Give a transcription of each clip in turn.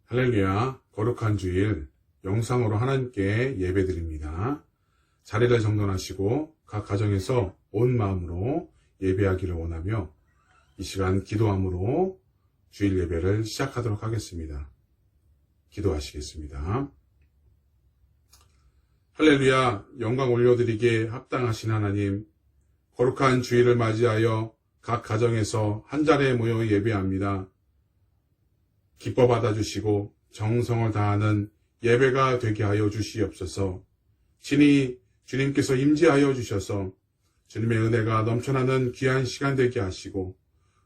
할렐루야, 거룩한 주일 영상으로 하나님께 예배드립니다. 자리를 정돈하시고 각 가정에서 온 마음으로 예배하기를 원하며 이 시간 기도함으로 주일 예배를 시작하도록 하겠습니다. 기도하시겠습니다. 할렐루야, 영광 올려드리기에 합당하신 하나님, 거룩한 주일을 맞이하여 각 가정에서 한 자리에 모여 예배합니다. 기뻐 받아주시고 정성을 다하는 예배가 되게 하여 주시옵소서. 친히 주님께서 임재하여 주셔서 주님의 은혜가 넘쳐나는 귀한 시간 되게 하시고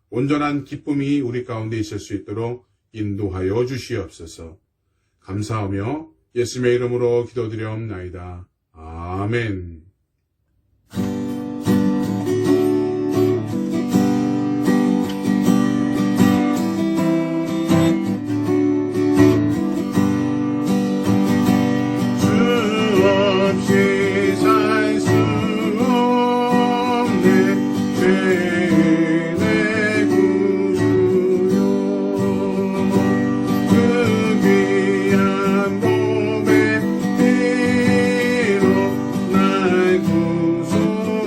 온전한 기쁨이 우리 가운데 있을 수 있도록 인도하여 주시옵소서. 감사하며 예수님의 이름으로 기도드리옵나이다. 아멘. 날 구속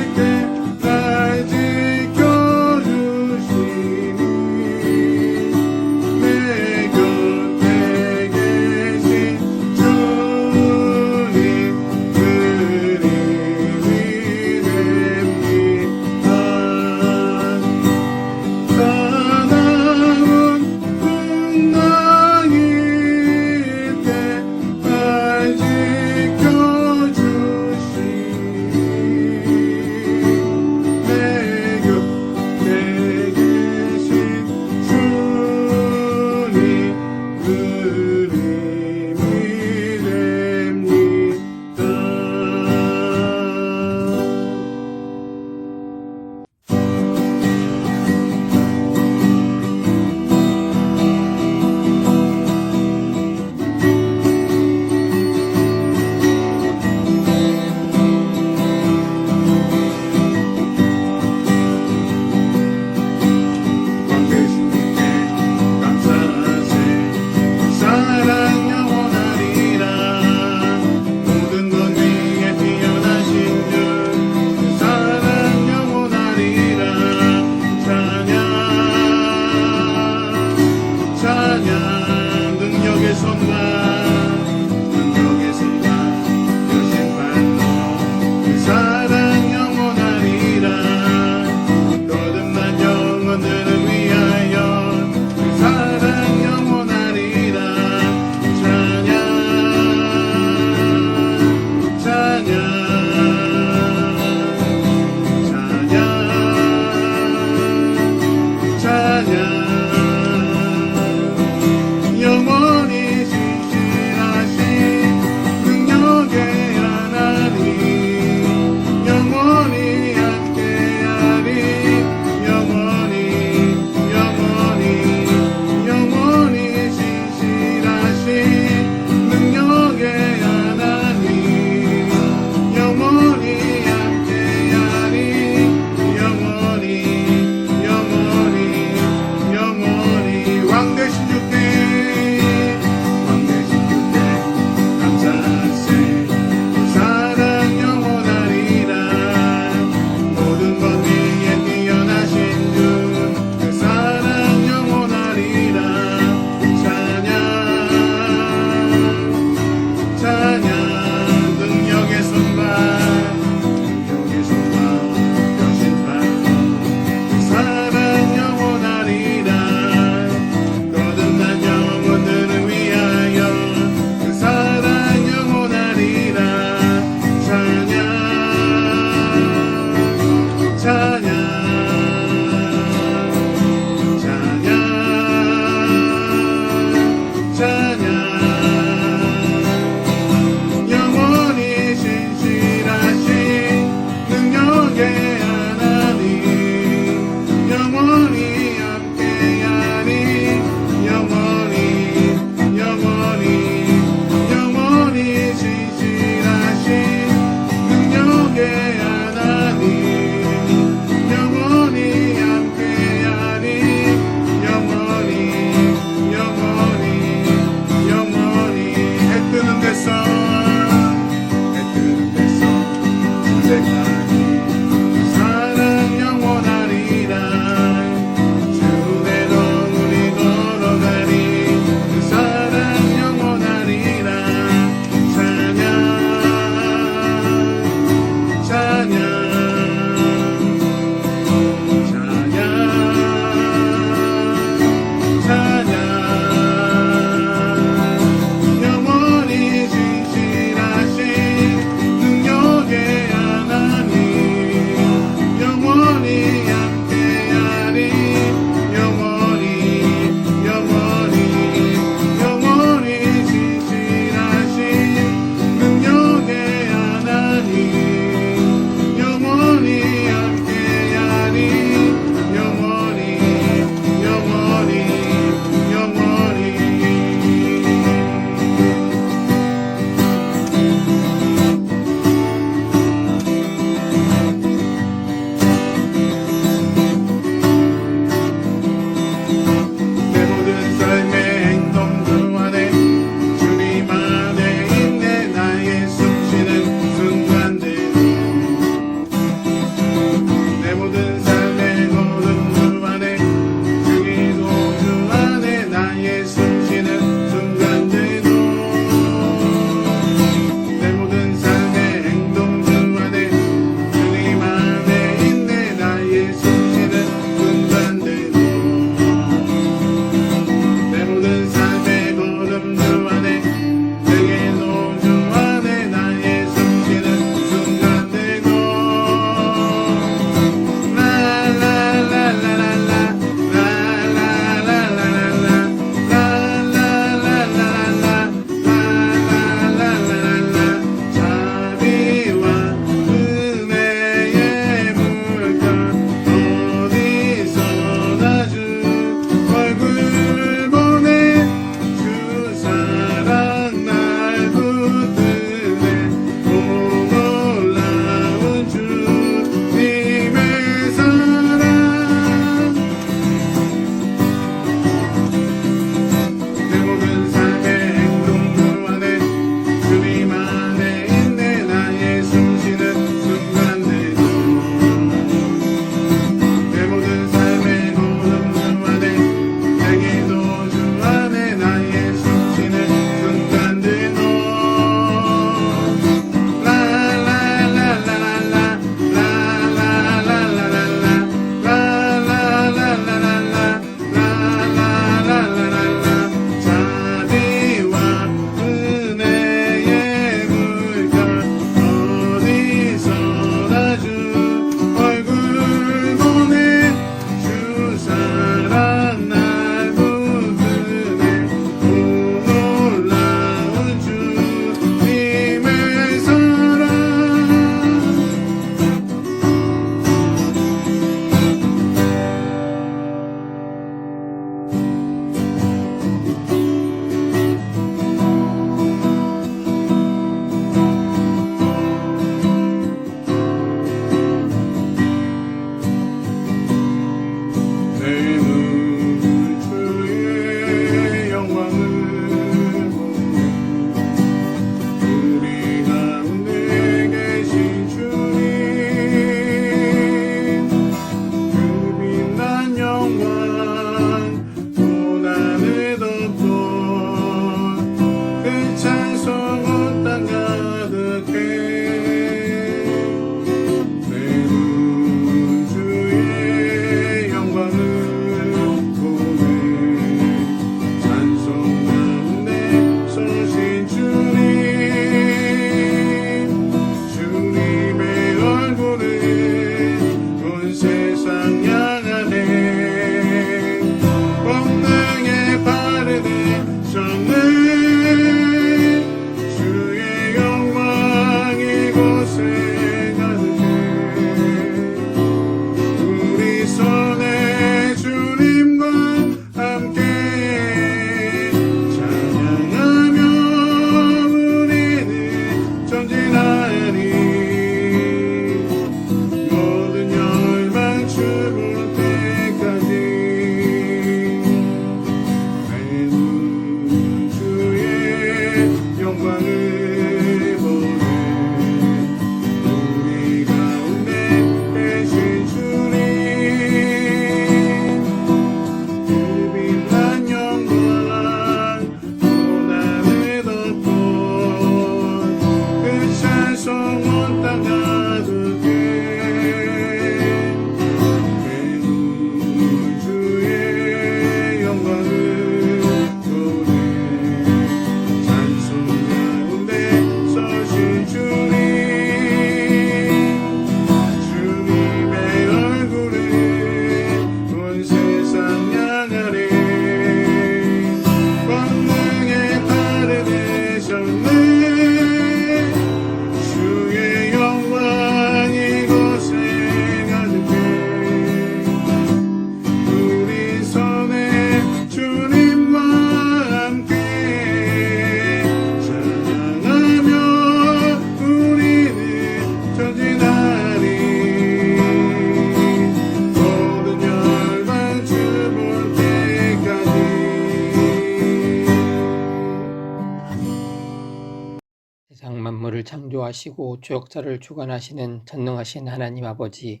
세상 만물을 창조하시고 주역사를 주관하시는 전능하신 하나님 아버지,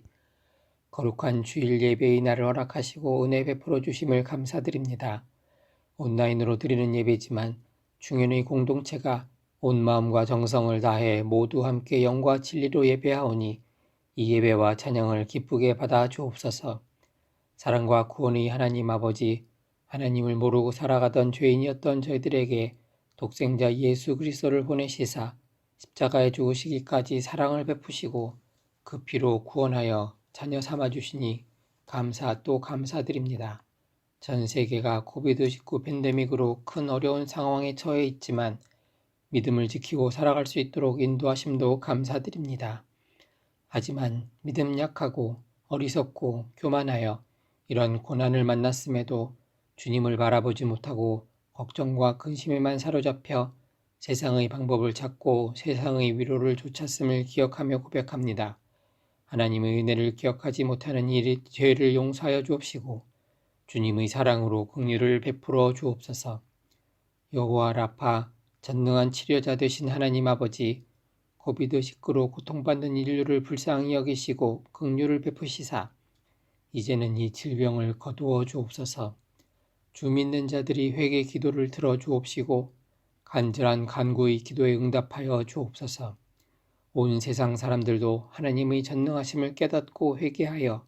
거룩한 주일 예배의 날을 허락하시고 은혜 베풀어 주심을 감사드립니다. 온라인으로 드리는 예배지만 중연의 공동체가 온 마음과 정성을 다해 모두 함께 영과 진리로 예배하오니 이 예배와 찬양을 기쁘게 받아 주옵소서. 사랑과 구원의 하나님 아버지, 하나님을 모르고 살아가던 죄인이었던 저희들에게 독생자 예수 그리스도를 보내시사 십자가에 죽으시기까지 사랑을 베푸시고 그 피로 구원하여 자녀 삼아 주시니 감사 또 감사드립니다. 전 세계가 코비드19 팬데믹으로 큰 어려운 상황에 처해 있지만 믿음을 지키고 살아갈 수 있도록 인도하심도 감사드립니다. 하지만 믿음 약하고 어리석고 교만하여 이런 고난을 만났음에도 주님을 바라보지 못하고 걱정과 근심에만 사로잡혀 세상의 방법을 찾고 세상의 위로를 좇았음을 기억하며 고백합니다. 하나님의 은혜를 기억하지 못하는 이 죄를 용서하여 주옵시고 주님의 사랑으로 긍휼을 베풀어 주옵소서. 여호와 라파, 전능한 치료자 되신 하나님 아버지, 코비드19로 고통받는 인류를 불쌍히 여기시고 긍휼을 베푸시사 이제는 이 질병을 거두어 주옵소서. 주 믿는 자들이 회개 기도를 들어 주옵시고 간절한 간구의 기도에 응답하여 주옵소서. 온 세상 사람들도 하나님의 전능하심을 깨닫고 회개하여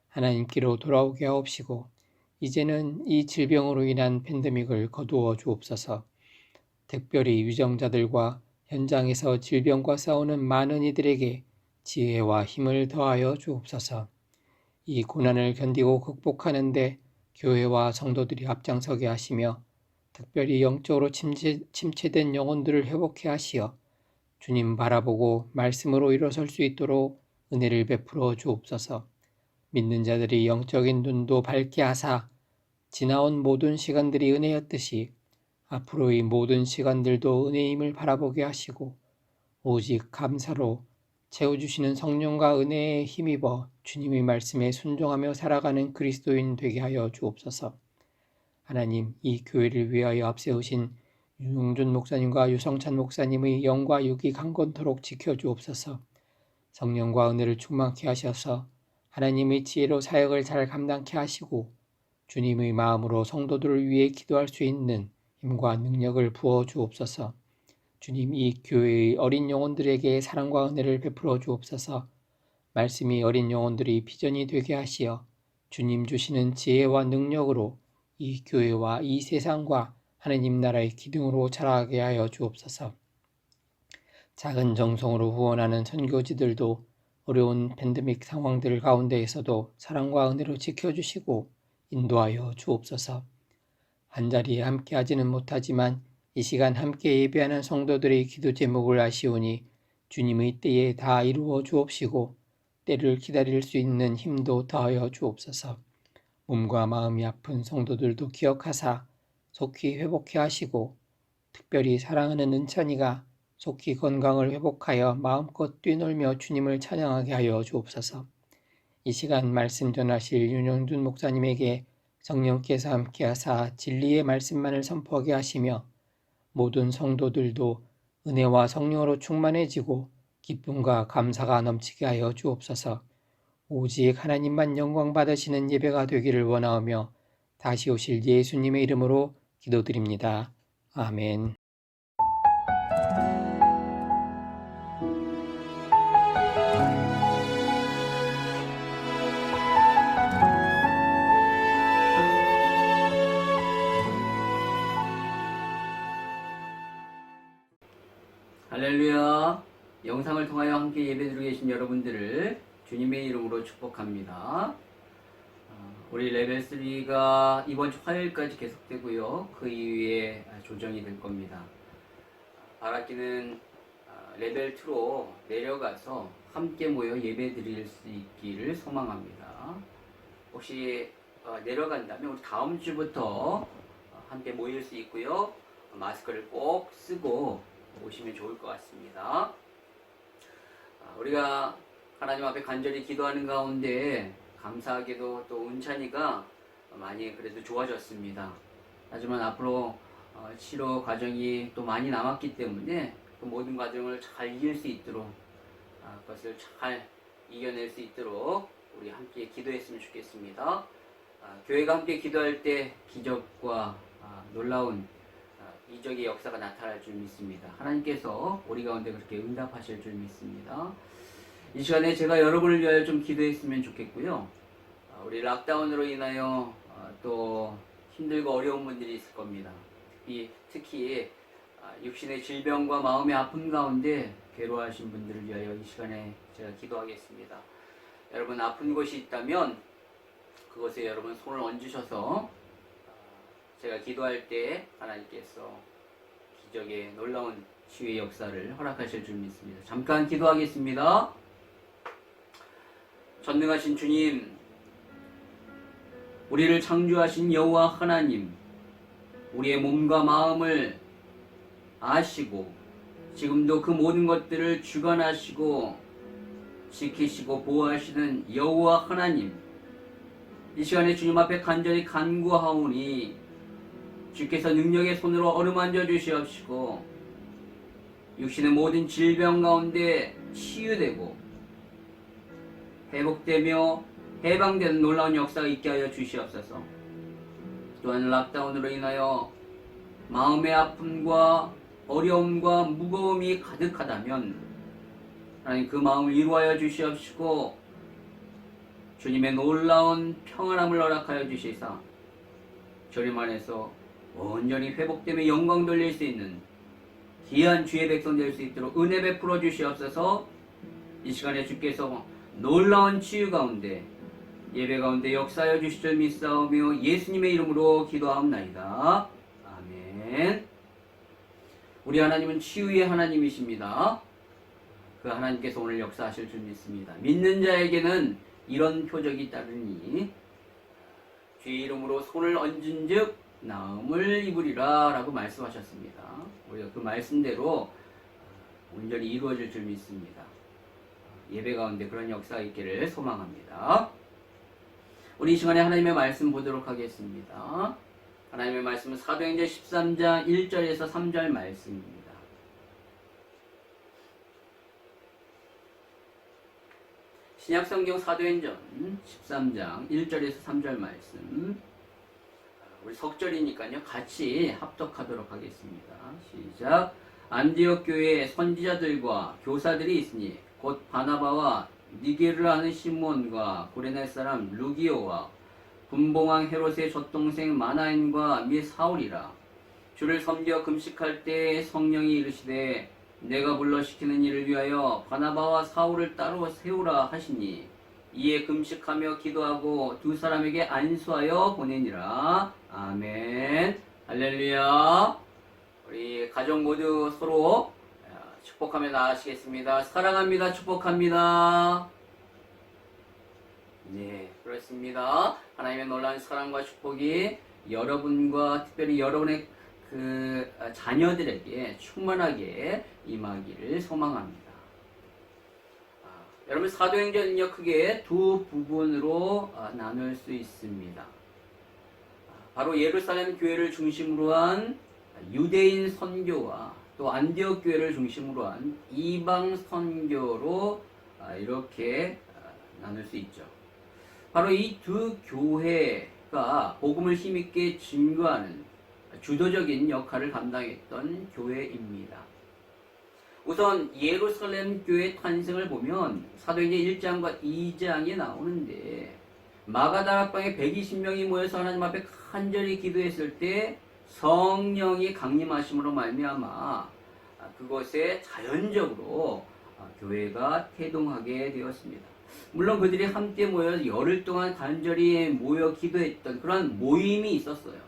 하나님께로 돌아오게 하옵시고 이제는 이 질병으로 인한 팬데믹을 거두어 주옵소서. 특별히 유정자들과 현장에서 질병과 싸우는 많은 이들에게 지혜와 힘을 더하여 주옵소서. 이 고난을 견디고 극복하는데 교회와 성도들이 앞장서게 하시며 특별히 영적으로 침체된 영혼들을 회복해 하시어 주님 바라보고 말씀으로 일어설 수 있도록 은혜를 베풀어 주옵소서. 믿는 자들이 영적인 눈도 밝게 하사 지나온 모든 시간들이 은혜였듯이 앞으로의 모든 시간들도 은혜임을 바라보게 하시고 오직 감사로 채워주시는 성령과 은혜에 힘입어 주님의 말씀에 순종하며 살아가는 그리스도인 되게 하여 주옵소서. 하나님, 이 교회를 위하여 앞세우신 윤용준 목사님과 유성찬 목사님의 영과 육이 강건토록 지켜주옵소서. 성령과 은혜를 충만케 하셔서 하나님의 지혜로 사역을 잘 감당케 하시고 주님의 마음으로 성도들을 위해 기도할 수 있는 힘과 능력을 부어 주옵소서. 주님, 이 교회의 어린 영혼들에게 사랑과 은혜를 베풀어 주옵소서. 말씀이 어린 영혼들이 비전이 되게 하시어 주님 주시는 지혜와 능력으로 이 교회와 이 세상과 하나님 나라의 기둥으로 자라게 하여 주옵소서. 작은 정성으로 후원하는 선교지들도 어려운 팬데믹 상황들 가운데에서도 사랑과 은혜로 지켜주시고 인도하여 주옵소서. 한자리에 함께 하지는 못하지만 이 시간 함께 예배하는 성도들의 기도 제목을 아시오니 주님의 때에 다 이루어 주옵시고 때를 기다릴 수 있는 힘도 더하여 주옵소서. 몸과 마음이 아픈 성도들도 기억하사 속히 회복해 하시고 특별히 사랑하는 은찬이가 속히 건강을 회복하여 마음껏 뛰놀며 주님을 찬양하게 하여 주옵소서. 이 시간 말씀 전하실 윤영준 목사님에게 성령께서 함께하사 진리의 말씀만을 선포하게 하시며 모든 성도들도 은혜와 성령으로 충만해지고 기쁨과 감사가 넘치게 하여 주옵소서. 오직 하나님만 영광 받으시는 예배가 되기를 원하오며 다시 오실 예수님의 이름으로 기도드립니다. 아멘. 할렐루야. 영상을 통하여 함께 예배드리고 계신 여러분들을 주님의 이름으로 축복합니다. 우리 레벨 3가 이번 주 화요일까지 계속되고요. 그 이후에 조정이 될 겁니다. 바라기는 레벨 2로 내려가서 함께 모여 예배드릴 수 있기를 소망합니다. 혹시 내려간다면 우리 다음 주부터 함께 모일 수 있고요. 마스크를 꼭 쓰고 오시면 좋을 것 같습니다. 우리가 하나님 앞에 간절히 기도하는 가운데 감사하게도 또 은찬이가 많이 그래도 좋아졌습니다. 하지만 앞으로 치료 과정이 또 많이 남았기 때문에 그 모든 과정을 잘 이길 수 있도록 그것을 잘 이겨낼 수 있도록 우리 함께 기도했으면 좋겠습니다. 교회가 함께 기도할 때 기적과 놀라운 이적의 역사가 나타날 줄 믿습니다. 하나님께서 우리 가운데 그렇게 응답하실 줄 믿습니다. 이 시간에 제가 여러분을 위하여 좀 기도했으면 좋겠고요. 우리 락다운으로 인하여 또 힘들고 어려운 분들이 있을 겁니다. 특히 육신의 질병과 마음의 아픔 가운데 괴로워하신 분들을 위하여 이 시간에 제가 기도하겠습니다. 여러분 아픈 곳이 있다면 그곳에 여러분 손을 얹으셔서 제가 기도할 때 하나님께서 기적의 놀라운 치유의 역사를 허락하실 줄 믿습니다. 잠깐 기도하겠습니다. 전능하신 주님, 우리를 창조하신 여호와 하나님, 우리의 몸과 마음을 아시고 지금도 그 모든 것들을 주관하시고 지키시고 보호하시는 여호와 하나님, 이 시간에 주님 앞에 간절히 간구하오니 주께서 능력의 손으로 어루만져 주시옵시고 육신의 모든 질병 가운데 치유되고 회복되며 해방되는 놀라운 역사가 있게 하여 주시옵소서. 또한 락다운으로 인하여 마음의 아픔과 어려움과 무거움이 가득하다면 하나님 그 마음을 위로하여 주시옵시고 주님의 놀라운 평안함을 허락하여 주시사 주님 안에서 온전히 회복되며 영광 돌릴 수 있는 귀한 주의 백성 될 수 있도록 은혜 베풀어 주시옵소서. 이 시간에 주께서 놀라운 치유 가운데 예배 가운데 역사하여 주실 줄 믿사오며 예수님의 이름으로 기도하옵나이다. 아멘. 우리 하나님은 치유의 하나님이십니다. 그 하나님께서 오늘 역사하실 줄 믿습니다. 믿는 자에게는 이런 표적이 따르니 주의 이름으로 손을 얹은 즉 나음을 입으리라 라고 말씀하셨습니다. 우리가 그 말씀대로 온전히 이루어질 줄 믿습니다. 예배 가운데 그런 역사가 있기를 소망합니다. 우리 이 시간에 하나님의 말씀 보도록 하겠습니다. 하나님의 말씀은 사도행전 13장 1절에서 3절 말씀입니다. 신약성경 사도행전 13장 1절에서 3절 말씀, 우리 석절이니까요 같이 합독하도록 하겠습니다. 시작. 안디옥 교회에 선지자들과 교사들이 있으니 곧 바나바와 니게를 아는 시몬과 구레네 사람 루기오와 분봉왕 헤롯의 젖동생 마나엔과 및 사울이라. 주를 섬겨 금식할 때 성령이 이르시되 내가 불러 시키는 일을 위하여 바나바와 사울을 따로 세우라 하시니 이에 금식하며 기도하고 두 사람에게 안수하여 보내니라. 아멘. 할렐루야. 우리 가족 모두 서로 축복하며 나아가시겠습니다. 사랑합니다. 축복합니다. 네, 그렇습니다. 하나님의 놀라운 사랑과 축복이 여러분과 특별히 여러분의 그 자녀들에게 충만하게 임하기를 소망합니다. 여러분 사도행전은요 크게 두 부분으로 나눌 수 있습니다. 바로 예루살렘 교회를 중심으로 한 유대인 선교와 또 안디옥 교회를 중심으로 한 이방 선교로 이렇게 나눌 수 있죠. 바로 이 두 교회가 복음을 힘있게 증거하는 주도적인 역할을 감당했던 교회입니다. 우선 예루살렘 교회 탄생을 보면 사도행전 1장과 2장에 나오는데 마가다락방에 120명이 모여서 하나님 앞에 간절히 기도했을 때 성령이 강림하심으로 말미암아 그것에 자연적으로 교회가 태동하게 되었습니다. 물론 그들이 함께 모여 열흘 동안 간절히 모여 기도했던 그런 모임이 있었어요.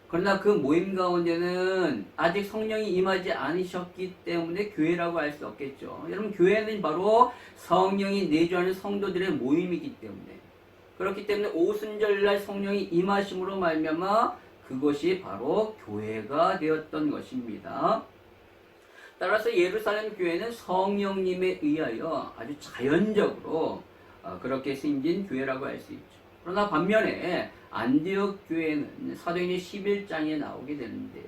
그러나 그 모임 가운데는 아직 성령이 임하지 않으셨기 때문에 교회라고 할 수 없겠죠. 여러분 교회는 바로 성령이 내주하는 성도들의 모임이기 때문에 그렇기 때문에 오순절날 성령이 임하심으로 말미암아 그것이 바로 교회가 되었던 것입니다. 따라서 예루살렘 교회는 성령님에 의하여 아주 자연적으로 그렇게 생긴 교회라고 할 수 있죠. 그러나 반면에 안디옥 교회는 사도행전 11장에 나오게 되는데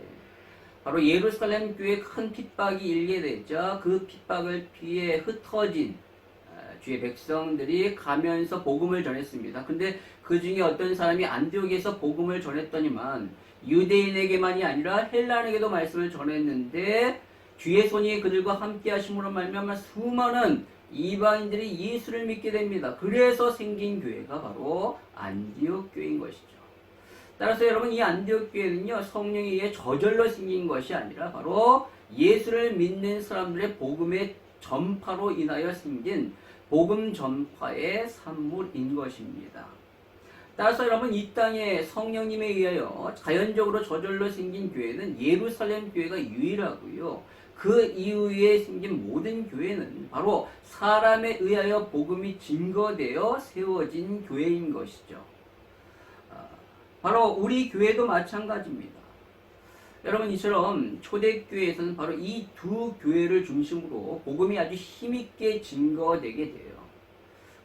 바로 예루살렘 교회에 큰 핍박이 일게 되자 그 핍박을 피해 흩어진 주의 백성들이 가면서 복음을 전했습니다. 근데 그 중에 어떤 사람이 안디옥에서 복음을 전했더니만 유대인에게만이 아니라 헬라인에게도 말씀을 전했는데 주의 손이 그들과 함께 하심으로 말미암아 수많은 이방인들이 예수를 믿게 됩니다. 그래서 생긴 교회가 바로 안디옥 교회인 것이죠. 따라서 여러분, 이 안디옥 교회는요, 성령에 의해 저절로 생긴 것이 아니라 바로 예수를 믿는 사람들의 복음의 전파로 인하여 생긴 복음 전파의 산물인 것입니다. 따라서 여러분, 이 땅에 성령님에 의하여 자연적으로 저절로 생긴 교회는 예루살렘 교회가 유일하고요. 그 이후에 생긴 모든 교회는 바로 사람에 의하여 복음이 증거되어 세워진 교회인 것이죠. 바로 우리 교회도 마찬가지입니다. 여러분, 이처럼 초대교회에서는 바로 이 두 교회를 중심으로 복음이 아주 힘있게 증거되게 돼요.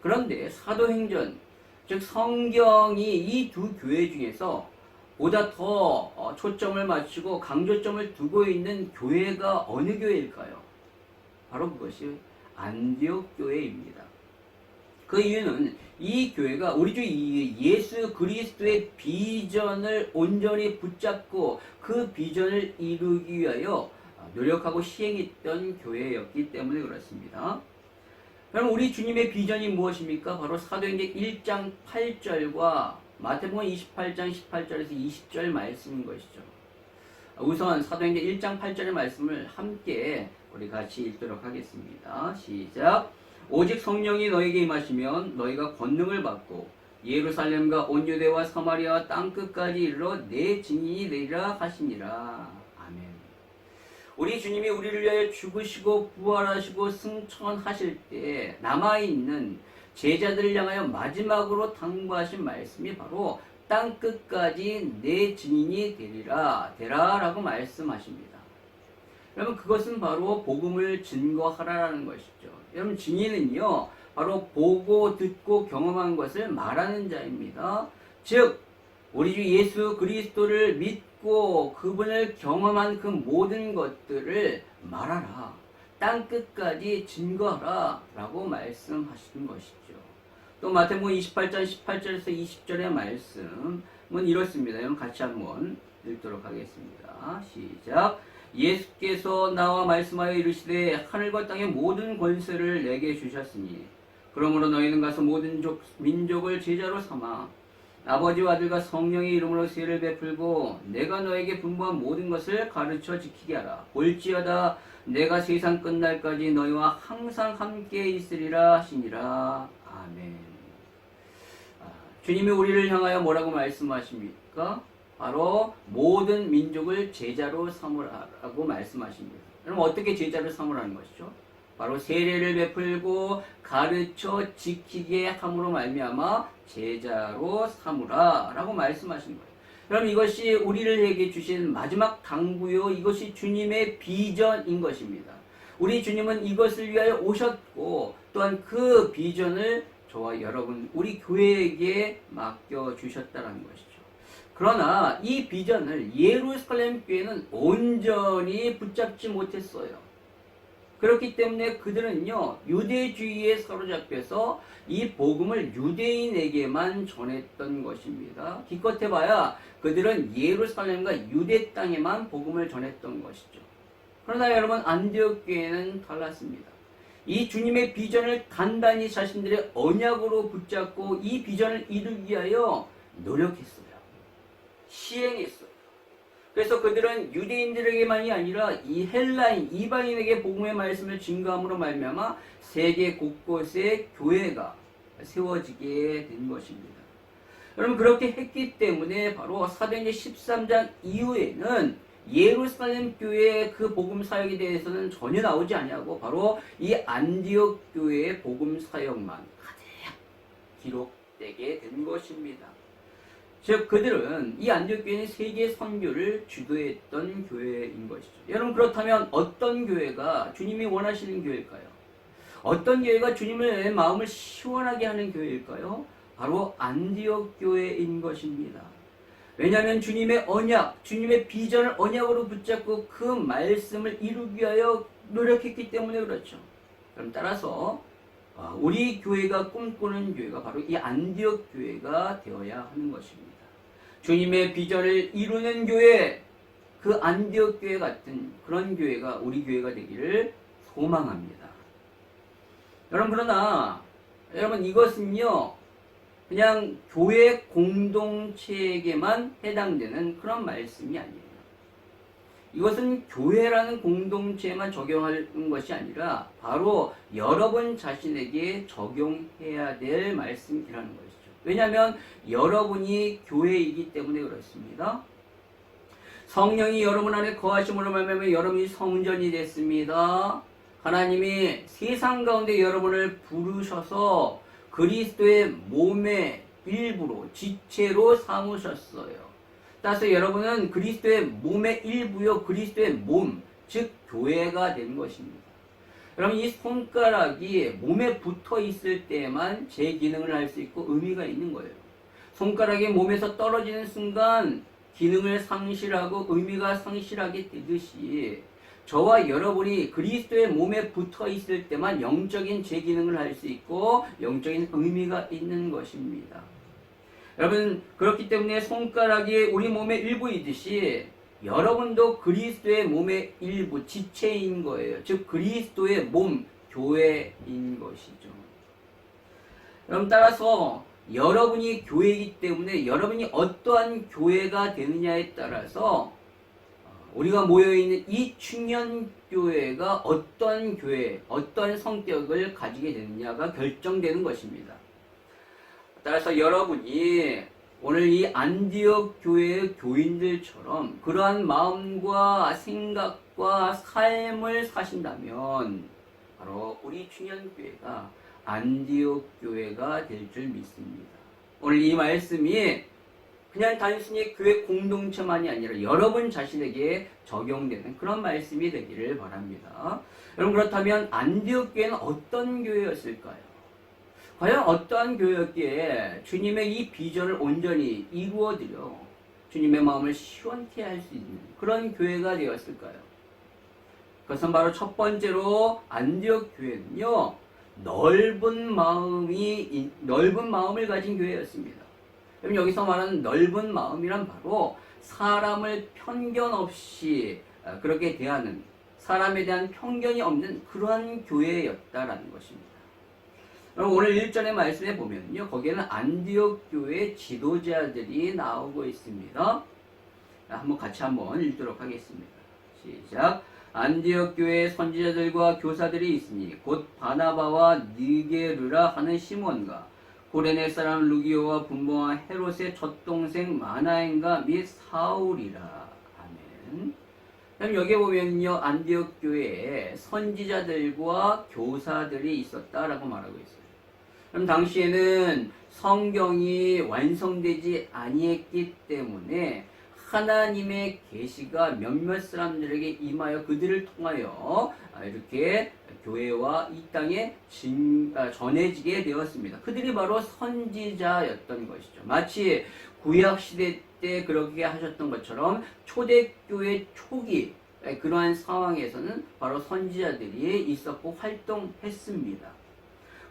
그런데 사도행전, 즉 성경이 이 두 교회 중에서 보다 더 초점을 맞추고 강조점을 두고 있는 교회가 어느 교회일까요? 바로 그것이 안디옥 교회입니다. 그 이유는 이 교회가 우리 주 예수 그리스도의 비전을 온전히 붙잡고 그 비전을 이루기 위하여 노력하고 시행했던 교회였기 때문에 그렇습니다. 그럼 우리 주님의 비전이 무엇입니까? 바로 사도행전 1장 8절과 마태복음 28장 18절에서 20절 말씀인 것이죠. 우선 사도행전 1장 8절의 말씀을 함께 우리 같이 읽도록 하겠습니다. 시작. 오직 성령이 너에게 임하시면 너희가 권능을 받고 예루살렘과 온 유대와 사마리아 땅끝까지 이르러 내 증인이 되리라 하시니라. 아멘. 우리 주님이 우리를 위하여 죽으시고 부활하시고 승천하실 때 남아있는 제자들을 향하여 마지막으로 당부하신 말씀이 바로 땅끝까지 내 증인이 되라 라고 말씀하십니다. 여러분, 그것은 바로 복음을 증거하라라는 것이죠. 여러분, 증인은요, 바로 보고 듣고 경험한 것을 말하는 자입니다. 즉, 우리 주 예수 그리스도를 믿고 그분을 경험한 그 모든 것들을 말하라, 땅끝까지 증거하라 라고 말씀하시는 것이죠. 또 마태복음 28장 18절에서 20절의 말씀은 이렇습니다. 여러분, 같이 한번 읽도록 하겠습니다. 시작. 예수께서 나와 말씀하여 이르시되 하늘과 땅의 모든 권세를 내게 주셨으니 그러므로 너희는 가서 모든 민족을 제자로 삼아 아버지와 아들과 성령의 이름으로 세례를 베풀고 내가 너에게 분부한 모든 것을 가르쳐 지키게 하라. 볼지어다 내가 세상 끝날까지 너희와 항상 함께 있으리라 하시니라. 아멘. 주님이 우리를 향하여 뭐라고 말씀하십니까? 바로 모든 민족을 제자로 삼으라고 말씀하십니다. 그럼 어떻게 제자로 삼으라는 것이죠? 바로 세례를 베풀고 가르쳐 지키게 함으로 말미암아 제자로 삼으라라고 말씀하신 거예요. 그럼 이것이 우리에게 주신 마지막 당부요, 이것이 주님의 비전인 것입니다. 우리 주님은 이것을 위하여 오셨고 또한 그 비전을 저와 여러분, 우리 교회에게 맡겨주셨다는 것이죠. 그러나 이 비전을 예루살렘 교회는 온전히 붙잡지 못했어요. 그렇기 때문에 그들은요, 유대주의에 사로잡혀서 이 복음을 유대인에게만 전했던 것입니다. 기껏 해봐야 그들은 예루살렘과 유대 땅에만 복음을 전했던 것이죠. 그러나 여러분, 안디옥 교회는 달랐습니다. 이 주님의 비전을 단단히 자신들의 언약으로 붙잡고 이 비전을 이루기 위하여 노력했어요. 시행했어요. 그래서 그들은 유대인들에게만이 아니라 이 헬라인, 이방인에게 복음의 말씀을 증거함으로 말미암아 세계 곳곳에 교회가 세워지게 된 것입니다. 여러분, 그렇게 했기 때문에 바로 사도행전 13장 이후에는 예루살렘 교회의 그 복음 사역에 대해서는 전혀 나오지 아니하고 바로 이 안디옥 교회의 복음 사역만 가득 기록되게 된 것입니다. 즉, 그들은 이 안디옥 교회는 세계 선교를 주도했던 교회인 것이죠. 여러분, 그렇다면 어떤 교회가 주님이 원하시는 교회일까요? 어떤 교회가 주님의 마음을 시원하게 하는 교회일까요? 바로 안디옥 교회인 것입니다. 왜냐하면 주님의 언약, 주님의 비전을 언약으로 붙잡고 그 말씀을 이루기 위하여 노력했기 때문에 그렇죠. 그럼 따라서 우리 교회가 꿈꾸는 교회가 바로 이 안디옥 교회가 되어야 하는 것입니다. 주님의 비전을 이루는 교회, 그 안디옥 교회 같은 그런 교회가 우리 교회가 되기를 소망합니다. 여러분, 그러나 여러분, 이것은요 그냥 교회 공동체에게만 해당되는 그런 말씀이 아니에요. 이것은 교회라는 공동체에만 적용하는 것이 아니라 바로 여러분 자신에게 적용해야 될 말씀이라는 것이죠. 왜냐하면 여러분이 교회이기 때문에 그렇습니다. 성령이 여러분 안에 거하심으로 말미암아 여러분이 성전이 됐습니다. 하나님이 세상 가운데 여러분을 부르셔서 그리스도의 몸의 일부로, 지체로 삼으셨어요. 따라서 여러분은 그리스도의 몸의 일부요, 그리스도의 몸, 즉 교회가 된 것입니다. 여러분, 이 손가락이 몸에 붙어 있을 때만 제 기능을 할 수 있고 의미가 있는 거예요. 손가락이 몸에서 떨어지는 순간 기능을 상실하고 의미가 상실하게 되듯이 저와 여러분이 그리스도의 몸에 붙어 있을 때만 영적인 제 기능을 할 수 있고 영적인 의미가 있는 것입니다. 여러분, 그렇기 때문에 손가락이 우리 몸의 일부이듯이 여러분도 그리스도의 몸의 일부, 지체인 거예요. 즉 그리스도의 몸, 교회인 것이죠. 여러분, 따라서 여러분이 교회이기 때문에 여러분이 어떠한 교회가 되느냐에 따라서 우리가 모여있는 이 충현교회가 어떤 교회, 어떤 성격을 가지게 되느냐가 결정되는 것입니다. 따라서 여러분이 오늘 이 안디옥 교회의 교인들처럼 그러한 마음과 생각과 삶을 사신다면 바로 우리 충현교회가 안디옥 교회가 될 줄 믿습니다. 오늘 이 말씀이 그냥 단순히 교회 공동체만이 아니라 여러분 자신에게 적용되는 그런 말씀이 되기를 바랍니다. 여러분, 그렇다면 안디옥 교회는 어떤 교회였을까요? 과연 어떠한 교회였기에 주님의 이 비전을 온전히 이루어드려 주님의 마음을 시원케 할 수 있는 그런 교회가 되었을까요? 그것은 바로 첫 번째로 안디옥 교회는요, 넓은 마음을 가진 교회였습니다. 그럼 여기서 말하는 넓은 마음이란 바로 사람을 편견 없이 그렇게 대하는, 사람에 대한 편견이 없는 그러한 교회였다라는 것입니다. 오늘 1절의 말씀에 보면요, 거기에는 안디옥 교회 지도자들이 나오고 있습니다. 한번 같이 읽도록 하겠습니다. 시작. 안디옥 교회에 선지자들과 교사들이 있으니 곧 바나바와 니게르라 하는 시몬과 고레네 사람 루기오와 분봉와 헤롯의 젖동생 마나엔과 및 사울이라. 아멘. 그럼 여기 보면요, 안디옥 교회에 선지자들과 교사들이 있었다라고 말하고 있어요. 그럼 당시에는 성경이 완성되지 아니했기 때문에 하나님의 계시가 몇몇 사람들에게 임하여 그들을 통하여 이렇게 교회와 이 땅에 전해지게 되었습니다. 그들이 바로 선지자였던 것이죠. 마치 구약시대 때 그렇게 하셨던 것처럼 초대교회 초기 그러한 상황에서는 바로 선지자들이 있었고 활동했습니다.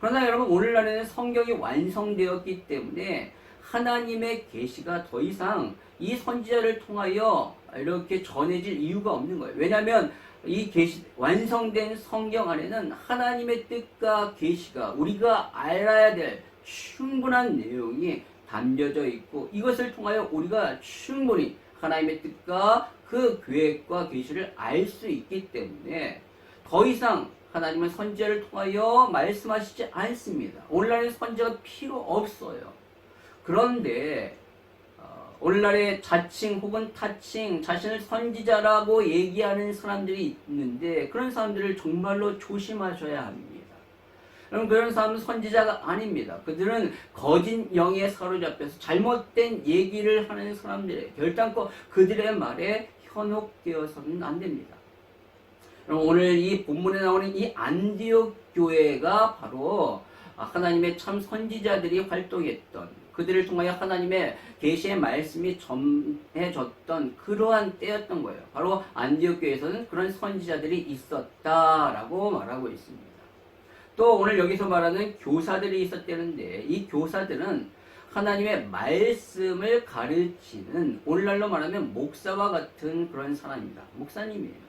그러나 여러분, 오늘날에는 성경이 완성되었기 때문에 하나님의 계시가 더 이상 이 선지자를 통하여 이렇게 전해질 이유가 없는 거예요. 왜냐하면 이 완성된 성경 안에는 하나님의 뜻과 계시가 우리가 알아야 될 충분한 내용이 담겨져 있고, 이것을 통하여 우리가 충분히 하나님의 뜻과 그 계획과 계시를 알 수 있기 때문에 더 이상 하나님은 선지자를 통하여 말씀하시지 않습니다. 오늘날의 선지자가 필요 없어요. 그런데 오늘날의 자칭 혹은 타칭 자신을 선지자라고 얘기하는 사람들이 있는데 그런 사람들을 정말로 조심하셔야 합니다. 여러분, 그런 사람은 선지자가 아닙니다. 그들은 거짓 영에 사로잡혀서 잘못된 얘기를 하는 사람들이에요. 결단코 그들의 말에 현혹되어서는 안 됩니다. 오늘 이 본문에 나오는 이 안디옥 교회가 바로 하나님의 참 선지자들이 활동했던 그들을 통하여 하나님의 계시의 말씀이 전해졌던 그러한 때였던 거예요. 바로 안디옥 교회에서는 그런 선지자들이 있었다라고 말하고 있습니다. 또 오늘 여기서 말하는 교사들이 있었다는데 이 교사들은 하나님의 말씀을 가르치는 오늘날로 말하면 목사와 같은 그런 사람입니다. 목사님이에요.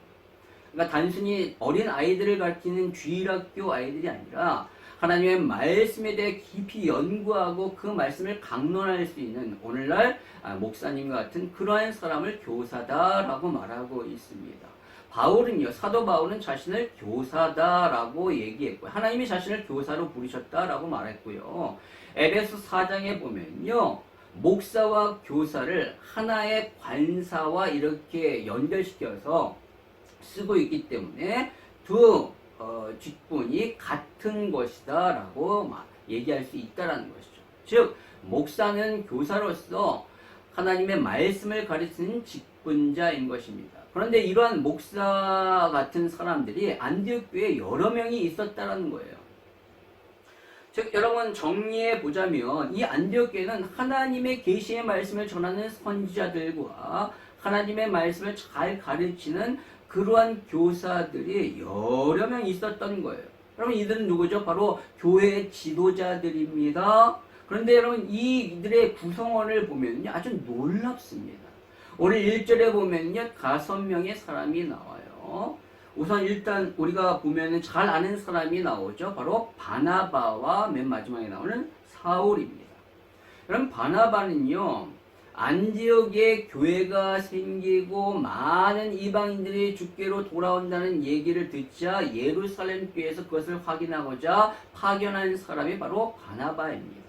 그러니까 단순히 어린 아이들을 가르치는 주일학교 아이들이 아니라 하나님의 말씀에 대해 깊이 연구하고 그 말씀을 강론할 수 있는 오늘날 목사님과 같은 그러한 사람을 교사다라고 말하고 있습니다. 바울은요, 사도 바울은 자신을 교사다라고 얘기했고요. 하나님이 자신을 교사로 부르셨다라고 말했고요. 에베소 4장에 보면요, 목사와 교사를 하나의 관사와 이렇게 연결시켜서 쓰고 있기 때문에 두 직분이 같은 것이다 라고 얘기할 수 있다라는 것이죠. 즉 목사는 교사로서 하나님의 말씀을 가르치는 직분자인 것입니다. 그런데 이러한 목사 같은 사람들이 안디옥 교회에 여러 명이 있었다라는 거예요. 즉 여러분 정리해 보자면 이 안디옥 교회는 하나님의 계시의 말씀을 전하는 선지자들과 하나님의 말씀을 잘 가르치는 그러한 교사들이 여러 명 있었던 거예요. 그러면 이들은 누구죠? 바로 교회의 지도자들입니다. 그런데 여러분 이들의 구성원을 보면요 아주 놀랍습니다. 오늘 1절에 보면요 5명의 사람이 나와요. 우선 일단 우리가 보면은 잘 아는 사람이 나오죠. 바로 바나바와 맨 마지막에 나오는 사울입니다. 그럼 바나바는요 안디옥에 교회가 생기고 많은 이방인들이 주께로 돌아온다는 얘기를 듣자 예루살렘 교회에서 그것을 확인하고자 파견한 사람이 바로 바나바입니다.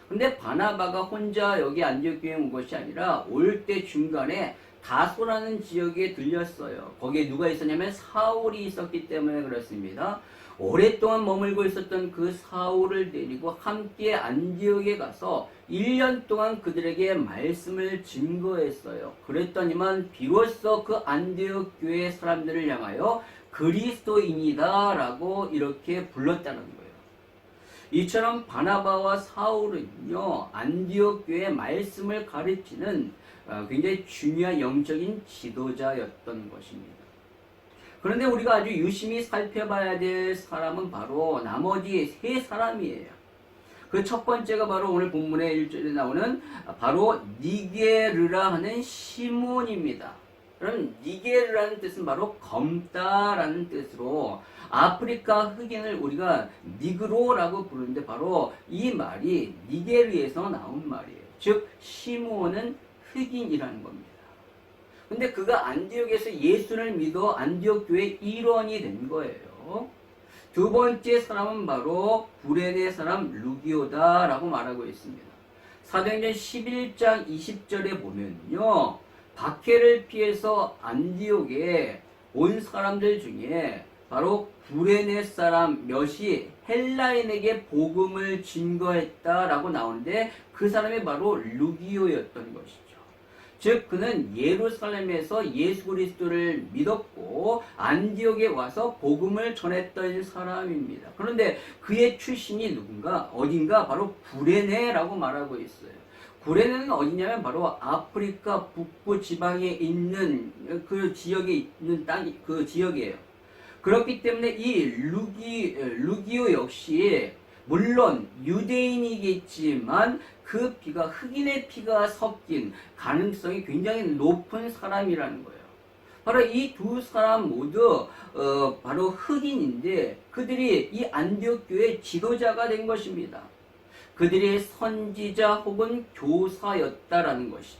근데 바나바가 혼자 여기 안디옥 교회에 온 것이 아니라 올 때 중간에 다소라는 지역에 들렸어요. 거기에 누가 있었냐면 사울이 있었기 때문에 그렇습니다. 오랫동안 머물고 있었던 그 사울을 데리고 함께 안디옥에 가서 1년 동안 그들에게 말씀을 증거했어요. 그랬더니만 비로소 그 안디옥 교회 사람들을 향하여 그리스도인이다 라고 이렇게 불렀다는 거예요. 이처럼 바나바와 사울은요 안디옥 교회의 말씀을 가르치는 굉장히 중요한 영적인 지도자였던 것입니다. 그런데 우리가 아주 유심히 살펴봐야 될 사람은 바로 나머지 세 사람이에요. 그 첫 번째가 바로 오늘 본문의 1절에 나오는 바로 니게르라 하는 시몬입니다. 그럼 니게르라는 뜻은 바로 검다라는 뜻으로 아프리카 흑인을 우리가 니그로라고 부르는데 바로 이 말이 니게르에서 나온 말이에요. 즉 시몬은 흑인이라는 겁니다. 근데 그가 안디옥에서 예수를 믿어 안디옥 교회의 일원이 된 거예요. 두 번째 사람은 바로 구레네 사람 루기오다라고 말하고 있습니다. 사도행전 11장 20절에 보면요. 박해를 피해서 안디옥에 온 사람들 중에 바로 구레네 사람 몇이 헬라인에게 복음을 증거했다라고 나오는데 그 사람이 바로 루기오였던 것이죠. 즉 그는 예루살렘에서 예수 그리스도를 믿었고 안디옥에 와서 복음을 전했던 사람입니다. 그런데 그의 출신이 누군가 어딘가 바로 구레네라고 말하고 있어요. 구레네는 어디냐면 바로 아프리카 북부 지방에 있는 그 지역에 있는 땅이 그 지역이에요. 그렇기 때문에 이 루기오 역시 물론 유대인이겠지만 그 피가 흑인의 피가 섞인 가능성이 굉장히 높은 사람이라는 거예요. 바로 이 두 사람 모두 바로 흑인인데 그들이 이 안디옥 교회의 지도자가 된 것입니다. 그들이 선지자 혹은 교사였다라는 것이죠.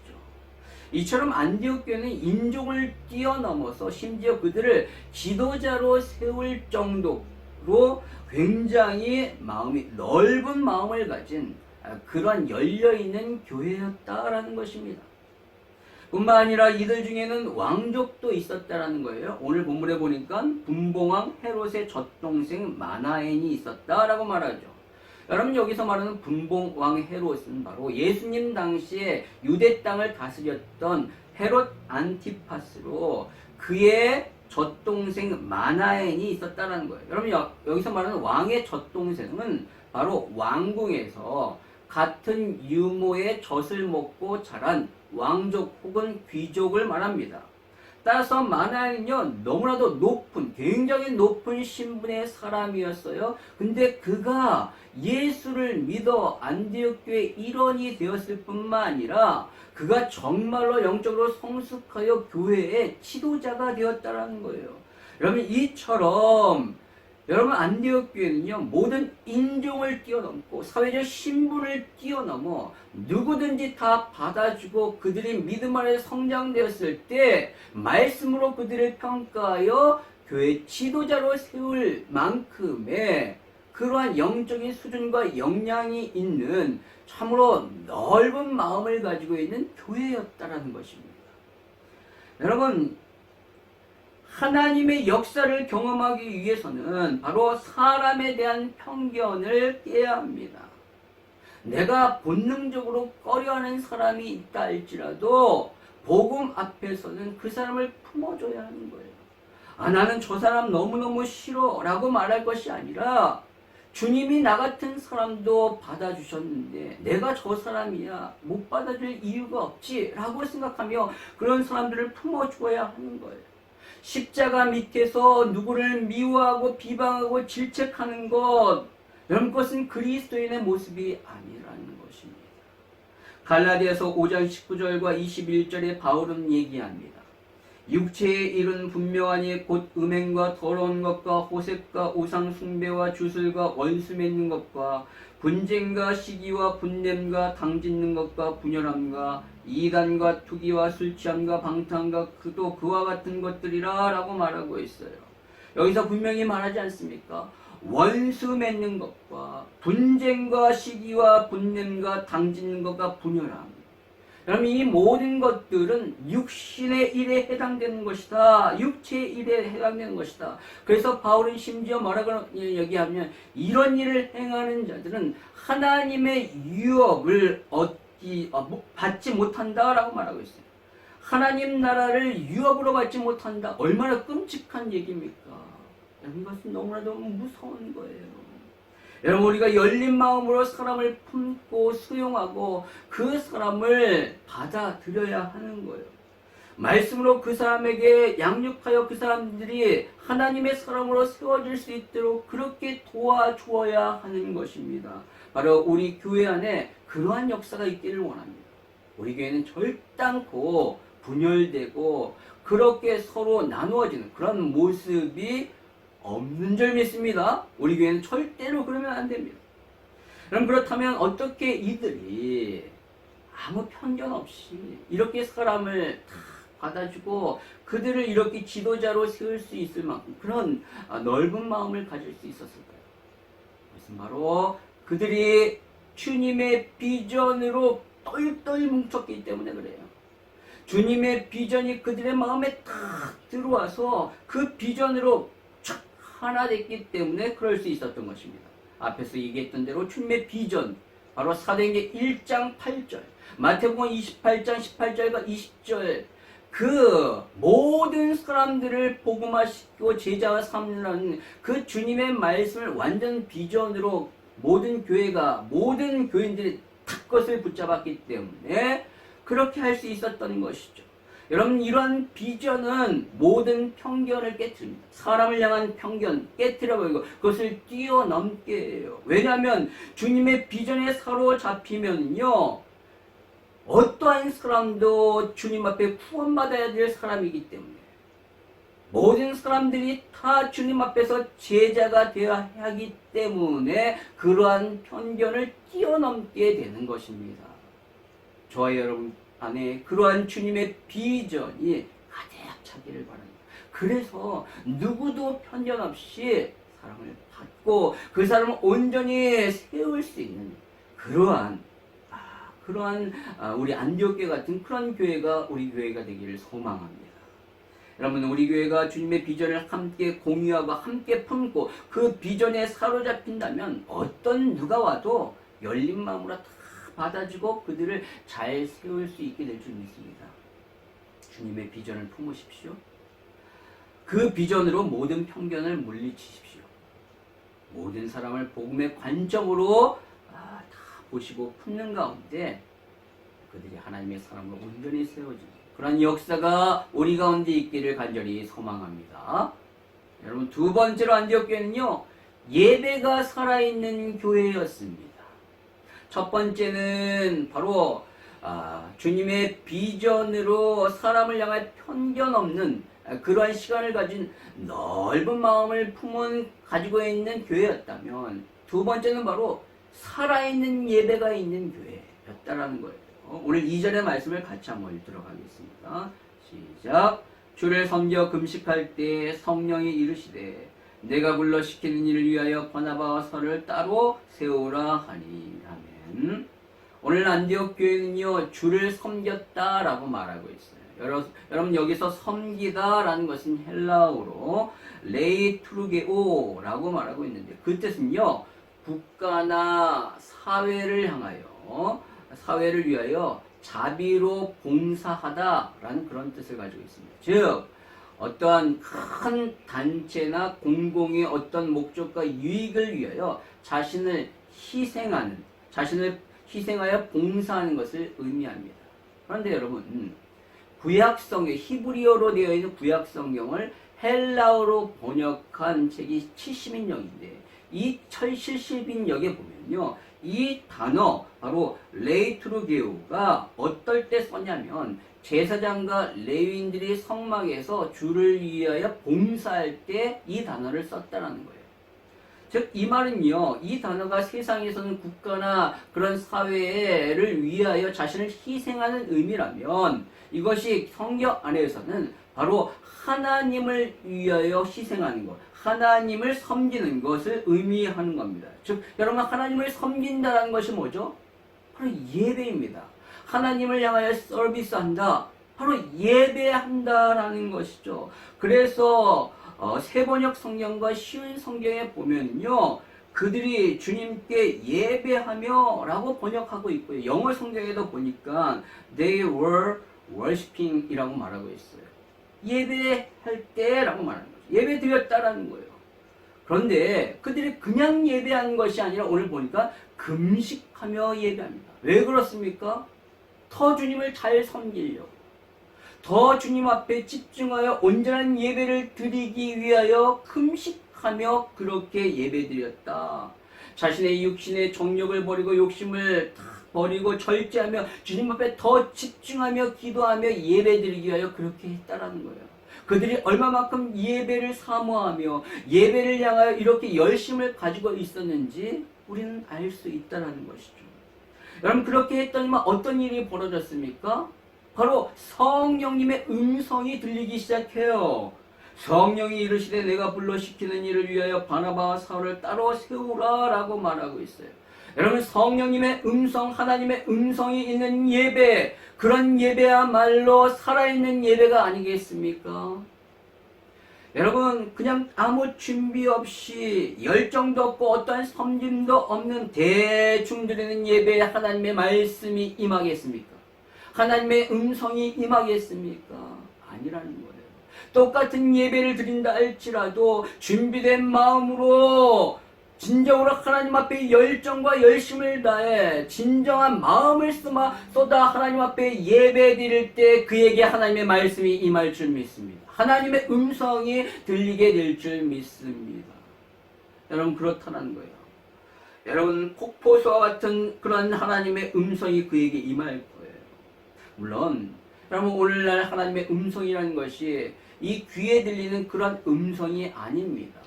이처럼 안디옥 교회는 인종을 뛰어넘어서 심지어 그들을 지도자로 세울 정도로 굉장히 마음이 넓은 마음을 가진 그런 열려있는 교회였다라는 것입니다. 뿐만 아니라 이들 중에는 왕족도 있었다라는 거예요. 오늘 본문에 보니까 분봉왕 헤롯의 젖동생 마나엔이 있었다라고 말하죠. 여러분 여기서 말하는 분봉왕 헤롯은 바로 예수님 당시에 유대 땅을 다스렸던 헤롯 안티파스로 그의 젖동생 마나엔이 있었다는 거예요. 여러분 여기서 말하는 왕의 젖동생은 바로 왕궁에서 같은 유모의 젖을 먹고 자란 왕족 혹은 귀족을 말합니다. 따라서 마나엘은요, 너무나도 높은, 굉장히 높은 신분의 사람이었어요. 근데 그가 예수를 믿어 안디옥 교회 일원이 되었을 뿐만 아니라 그가 정말로 영적으로 성숙하여 교회의 지도자가 되었다는 거예요. 여러분, 이처럼 여러분, 안디옥 교회는요, 모든 인종을 뛰어넘고 사회적 신분을 뛰어넘어 누구든지 다 받아주고 그들이 믿음 안에 성장되었을 때 말씀으로 그들을 평가하여 교회 지도자로 세울 만큼의 그러한 영적인 수준과 역량이 있는 참으로 넓은 마음을 가지고 있는 교회였다라는 것입니다. 여러분, 하나님의 역사를 경험하기 위해서는 바로 사람에 대한 편견을 깨야 합니다. 내가 본능적으로 꺼려하는 사람이 있다 할지라도 복음 앞에서는 그 사람을 품어줘야 하는 거예요. 아, 나는 저 사람 너무너무 싫어 라고 말할 것이 아니라 주님이 나 같은 사람도 받아주셨는데 내가 저 사람이야 못 받아줄 이유가 없지 라고 생각하며 그런 사람들을 품어줘야 하는 거예요. 십자가 밑에서 누구를 미워하고 비방하고 질책하는 것, 이런 것은 그리스도인의 모습이 아니라는 것입니다. 갈라디아서 5장 19절과 21절에 바울은 얘기합니다. 육체의 일은 분명하니 곧 음행과 더러운 것과 호색과 우상 숭배와 주술과 원수 맺는 것과 분쟁과 시기와 분냄과 당짓는 것과 분열함과 이단과 투기와 술취함과 방탕과 또 그와 같은 것들이라 라고 말하고 있어요. 여기서 분명히 말하지 않습니까? 원수 맺는 것과 분쟁과 시기와 분냄과 당짓는 것과 분열함. 여러분, 이 모든 것들은 육신의 일에 해당되는 것이다. 육체의 일에 해당되는 것이다. 그래서 바울은 심지어 뭐라고 얘기하면 이런 일을 행하는 자들은 하나님의 유업을 받지 못한다라고 말하고 있어요. 하나님 나라를 유업으로 받지 못한다. 얼마나 끔찍한 얘기입니까? 여러분, 이것은 너무나도 무서운 거예요. 여러분, 우리가 열린 마음으로 사람을 품고 수용하고 그 사람을 받아들여야 하는 거예요. 말씀으로 그 사람에게 양육하여 그 사람들이 하나님의 사람으로 세워질 수 있도록 그렇게 도와주어야 하는 것입니다. 바로 우리 교회 안에 그러한 역사가 있기를 원합니다. 우리 교회는 절단코 분열되고 그렇게 서로 나누어지는 그런 모습이 없는 줄 믿습니다. 우리 교회는 절대로 그러면 안 됩니다. 그럼 그렇다면 어떻게 이들이 아무 편견 없이 이렇게 사람을 다 받아주고 그들을 이렇게 지도자로 세울 수 있을 만큼 그런 넓은 마음을 가질 수 있었을까요? 그것은 바로 그들이 주님의 비전으로 똘똘 뭉쳤기 때문에 그래요. 주님의 비전이 그들의 마음에 딱 들어와서 그 비전으로 촥 하나 됐기 때문에 그럴 수 있었던 것입니다. 앞에서 얘기했던 대로 주님의 비전, 바로 사도행전 1장 8절, 마태복음 28장 18절과 20절, 그 모든 사람들을 복음화시키고 제자와 삼는 그 주님의 말씀을 완전 비전으로 모든 교회가, 모든 교인들이 그것을 붙잡았기 때문에 그렇게 할 수 있었던 것이죠. 여러분, 이러한 비전은 모든 편견을 깨트립니다. 사람을 향한 편견 깨트려버리고 그것을 뛰어넘게 해요. 왜냐하면 주님의 비전에 사로잡히면요, 어떠한 사람도 주님 앞에 구원받아야 될 사람이기 때문에 모든 사람들이 다 주님 앞에서 제자가 되어야 하기 때문에 그러한 편견을 뛰어넘게 되는 것입니다. 저와 여러분 안에 그러한 주님의 비전이 가득 차기를 바랍니다. 그래서 누구도 편견 없이 사랑을 받고 그 사람을 온전히 세울 수 있는 그러한 우리 안디옥 교회 같은 그런 교회가 우리 교회가 되기를 소망합니다. 여러분, 우리 교회가 주님의 비전을 함께 공유하고 함께 품고 그 비전에 사로잡힌다면 어떤 누가 와도 열린 마음으로 다 받아주고 그들을 잘 세울 수 있게 될 줄 믿습니다. 주님의 비전을 품으십시오. 그 비전으로 모든 편견을 물리치십시오. 모든 사람을 복음의 관점으로 다 보시고 품는 가운데 그들이 하나님의 사람으로 온전히 세워지는 그런 역사가 우리 가운데 있기를 간절히 소망합니다. 여러분, 두 번째로 안디옥 교회는요, 예배가 살아있는 교회였습니다. 첫 번째는 바로 주님의 비전으로 사람을 향해 편견 없는 그러한 시간을 가진 넓은 마음을 가지고 있는 교회였다면, 두 번째는 바로 살아있는 예배가 있는 교회였다라는 거예요. 오늘 2절의 말씀을 같이 한번 읽도록 하겠습니다. 시작. 주를 섬겨 금식할 때 성령이 이르시되 내가 불러 시키는 일을 위하여 바나바와 설을 따로 세우라 하니. 아멘. 오늘 안디옥 교회는요, 주를 섬겼다라고 말하고 있어요. 여러분, 여기서 섬기다라는 것은 헬라어로 레이투르게오라고 말하고 있는데, 그 뜻은요, 국가나 사회를 위하여 자비로 봉사하다라는 그런 뜻을 가지고 있습니다. 즉, 어떠한 큰 단체나 공공의 어떤 목적과 유익을 위하여 자신을 희생하여 봉사하는 것을 의미합니다. 그런데 여러분, 구약성경, 히브리어로 되어 있는 구약성경을 헬라어로 번역한 책이 70인역인데, 이 70인역에 보면요, 이 단어, 바로 레이투르게오가 어떨 때 썼냐면, 제사장과 레위인들이 성막에서 주를 위하여 봉사할 때 이 단어를 썼다는 거예요. 즉, 이 말은요, 이 단어가 세상에서는 국가나 그런 사회를 위하여 자신을 희생하는 의미라면, 이것이 성경 안에서는 바로 하나님을 위하여 희생하는 것, 하나님을 섬기는 것을 의미하는 겁니다. 즉, 여러분, 하나님을 섬긴다는 것이 뭐죠? 바로 예배입니다. 하나님을 향하여 서비스한다. 바로 예배한다라는 것이죠. 그래서 세번역 성경과 쉬운 성경에 보면요, 그들이 주님께 예배하며 라고 번역하고 있고요. 영어 성경에도 보니까 they were worshiping 이라고 말하고 있어요. 예배할 때라고 말하는 거죠. 예배 드렸다라는 거예요. 그런데 그들이 그냥 예배하는 것이 아니라 오늘 보니까 금식하며 예배합니다. 왜 그렇습니까? 더 주님을 잘 섬기려고, 더 주님 앞에 집중하여 온전한 예배를 드리기 위하여 금식하며 그렇게 예배드렸다. 자신의 육신의 정욕을 버리고 욕심을 다 버리고 절제하며 주님 앞에 더 집중하며 기도하며 예배드리기 위하여 그렇게 했다라는 거예요. 그들이 얼마만큼 예배를 사모하며 예배를 향하여 이렇게 열심을 가지고 있었는지 우리는 알 수 있다는 것이죠. 여러분, 그렇게 했더니만 어떤 일이 벌어졌습니까? 바로 성령님의 음성이 들리기 시작해요. 성령이 이르시되 내가 불러 시키는 일을 위하여 바나바와 사울을 따로 세우라 라고 말하고 있어요. 여러분, 성령님의 음성, 하나님의 음성이 있는 예배, 그런 예배야말로 살아있는 예배가 아니겠습니까? 여러분, 그냥 아무 준비 없이 열정도 없고 어떠한 섬김도 없는 대충 드리는 예배에 하나님의 말씀이 임하겠습니까? 하나님의 음성이 임하겠습니까? 아니라는 거예요. 똑같은 예배를 드린다 할지라도 준비된 마음으로 진정으로 하나님 앞에 열정과 열심을 다해 진정한 마음을 쏟아 하나님 앞에 예배 드릴 때 그에게 하나님의 말씀이 임할 줄 믿습니다. 하나님의 음성이 들리게 될 줄 믿습니다. 여러분, 그렇다는 거예요. 여러분, 폭포수와 같은 그런 하나님의 음성이 그에게 임할 거예요. 물론 여러분, 오늘날 하나님의 음성이라는 것이 이 귀에 들리는 그런 음성이 아닙니다.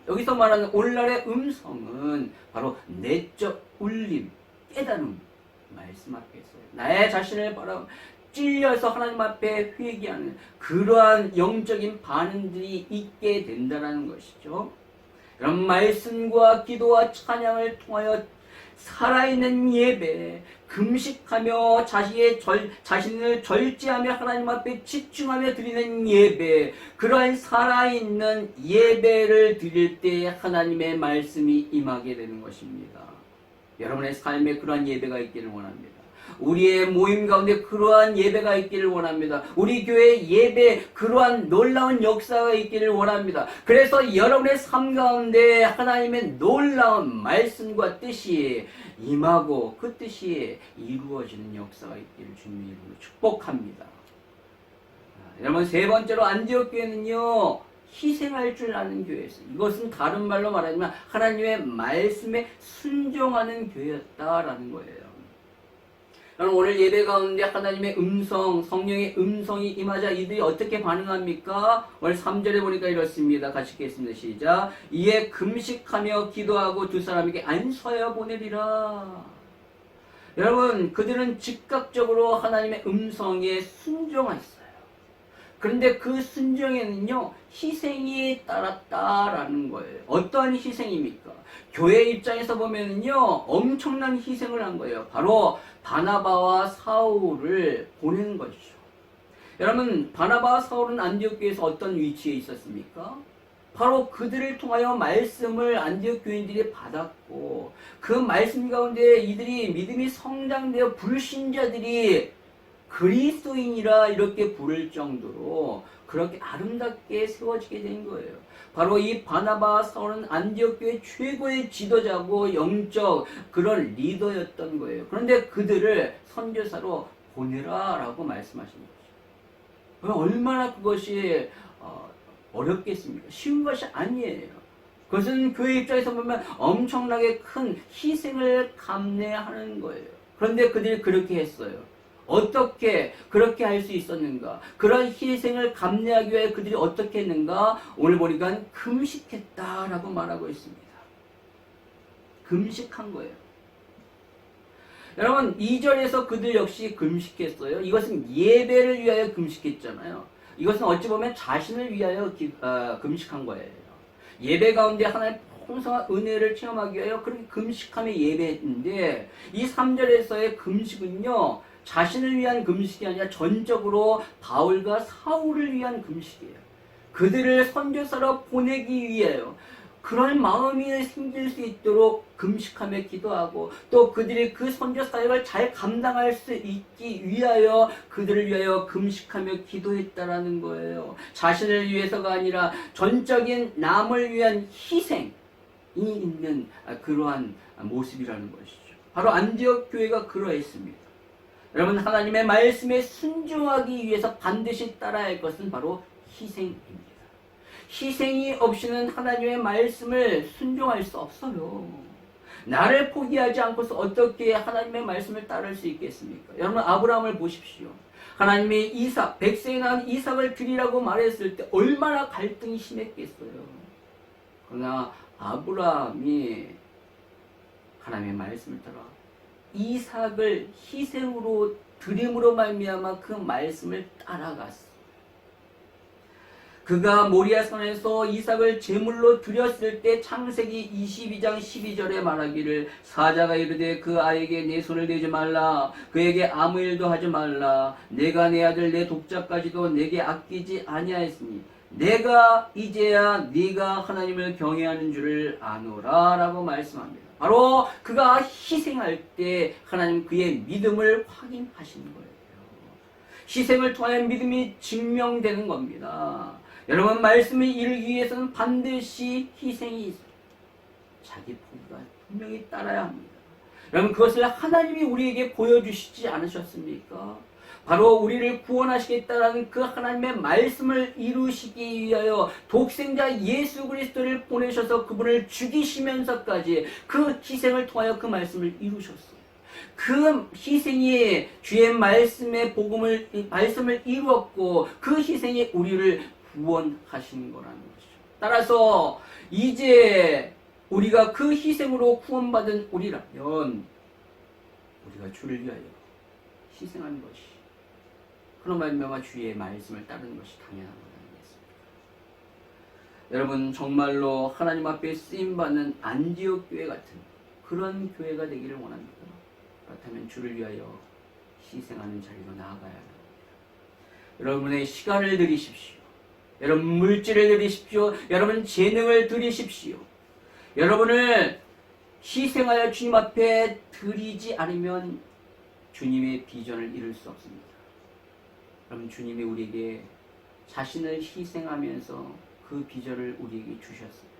여기서 말하는 오늘날의 음성은 바로 내적 울림, 깨달음 말씀 앞에 있어요. 나의 자신을 바라 찔려서 하나님 앞에 회개하는 그러한 영적인 반응들이 있게 된다는 것이죠. 그런 말씀과 기도와 찬양을 통하여 살아있는 예배, 금식하며 자신을 절제하며 하나님 앞에 집중하며 드리는 예배, 그러한 살아있는 예배를 드릴 때 하나님의 말씀이 임하게 되는 것입니다. 여러분의 삶에 그러한 예배가 있기를 원합니다. 우리의 모임 가운데 그러한 예배가 있기를 원합니다. 우리 교회 예배 그러한 놀라운 역사가 있기를 원합니다. 그래서 여러분의 삶 가운데 하나님의 놀라운 말씀과 뜻이 임하고 그 뜻이 이루어지는 역사가 있기를 주님의 이름으로 축복합니다. 여러분, 세 번째로 안디옥 교회는요, 희생할 줄 아는 교회였어요. 이것은 다른 말로 말하자면 하나님의 말씀에 순종하는 교회였다라는 거예요. 여러분, 오늘 예배 가운데 하나님의 음성, 성령의 음성이 임하자 이들이 어떻게 반응합니까? 오늘 3절에 보니까 이렇습니다. 같이 읽겠습니다. 시작. 이에 금식하며 기도하고 두 사람에게 안수하여 보내리라. 여러분, 그들은 즉각적으로 하나님의 음성에 순종했어요. 그런데 그 순종에는요, 희생이 따랐다라는 거예요. 어떠한 희생입니까? 교회 입장에서 보면은요, 엄청난 희생을 한 거예요. 바로 바나바와 사울을 보낸 것이죠. 여러분, 바나바와 사울은 안디옥 교회에서 어떤 위치에 있었습니까? 바로 그들을 통하여 말씀을 안디옥 교인들이 받았고, 그 말씀 가운데 이들이 믿음이 성장되어 불신자들이 그리스도인이라 이렇게 부를 정도로 그렇게 아름답게 세워지게 된 거예요. 바로 이 바나바 사울은 안디옥 교회 최고의 지도자고 영적 그런 리더였던 거예요. 그런데 그들을 선교사로 보내라라고 말씀하신 거죠. 얼마나 그것이 어렵겠습니까? 쉬운 것이 아니에요. 그것은 교회 입장에서 보면 엄청나게 큰 희생을 감내하는 거예요. 그런데 그들이 그렇게 했어요. 어떻게 그렇게 할 수 있었는가? 그런 희생을 감내하기 위해 그들이 어떻게 했는가? 오늘 보니까 금식했다라고 말하고 있습니다. 금식한 거예요. 여러분, 2절에서 그들 역시 금식했어요. 이것은 예배를 위하여 금식했잖아요. 이것은 어찌 보면 자신을 위하여 금식한 거예요. 예배 가운데 하나님 풍성한 은혜를 체험하기 위하여 그렇게 금식하며 예배했는데, 이 3절에서의 금식은요, 자신을 위한 금식이 아니라 전적으로 바울과 사울을 위한 금식이에요. 그들을 선교사로 보내기 위하여 그런 마음이 생길 수 있도록 금식하며 기도하고, 또 그들이 그 선교 사역을 잘 감당할 수 있기 위하여 그들을 위하여 금식하며 기도했다라는 거예요. 자신을 위해서가 아니라 전적인 남을 위한 희생이 있는 그러한 모습이라는 것이죠. 바로 안디옥 교회가 그러했습니다. 여러분, 하나님의 말씀에 순종하기 위해서 반드시 따라야 할 것은 바로 희생입니다. 희생이 없이는 하나님의 말씀을 순종할 수 없어요. 나를 포기하지 않고서 어떻게 하나님의 말씀을 따를 수 있겠습니까? 여러분, 아브라함을 보십시오. 하나님이 이삭, 백세에 낳은 이삭을 드리라고 말했을 때 얼마나 갈등이 심했겠어요. 그러나 아브라함이 하나님의 말씀을 따라 이삭을 희생으로 드림으로 말미암아 그 말씀을 따라갔어. 그가 모리아산에서 이삭을 제물로 드렸을 때 창세기 22장 12절에 말하기를, 사자가 이르되 그 아이에게 내 손을 대지 말라, 그에게 아무 일도 하지 말라, 내가 내 아들 내 독자까지도 내게 아끼지 아니하였으니 내가 이제야 네가 하나님을 경외하는 줄을 아노라 라고 말씀합니다. 바로 그가 희생할 때 하나님 그의 믿음을 확인하시는 거예요. 희생을 통하여 믿음이 증명되는 겁니다. 여러분, 말씀을 이루기 위해서는 반드시 희생이 있어요. 자기 포기가 분명히 따라야 합니다. 여러분, 그것을 하나님이 우리에게 보여주시지 않으셨습니까? 바로 우리를 구원하시겠다라는 그 하나님의 말씀을 이루시기 위하여 독생자 예수 그리스도를 보내셔서 그분을 죽이시면서까지 그 희생을 통하여 그 말씀을 이루셨어요. 그 희생이 주의 말씀의 말씀을 이루었고, 그 희생이 우리를 구원하신 거라는 것이죠. 따라서 이제 우리가 그 희생으로 구원받은 우리라면 우리가 주를 위하여 희생하는 것이, 그런 말미암아 주의 말씀을 따르는 것이 당연한 것 아니겠습니까? 여러분, 정말로 하나님 앞에 쓰임받는 안디옥 교회 같은 그런 교회가 되기를 원합니다. 그렇다면 주를 위하여 희생하는 자리로 나아가야 합니다. 여러분의 시간을 들이십시오. 여러분 물질을 들이십시오. 여러분 재능을 들이십시오. 여러분을 희생하여 주님 앞에 드리지 않으면 주님의 비전을 이룰 수 없습니다. 그럼 주님이 우리에게 자신을 희생하면서 그 비전을 우리에게 주셨습니다.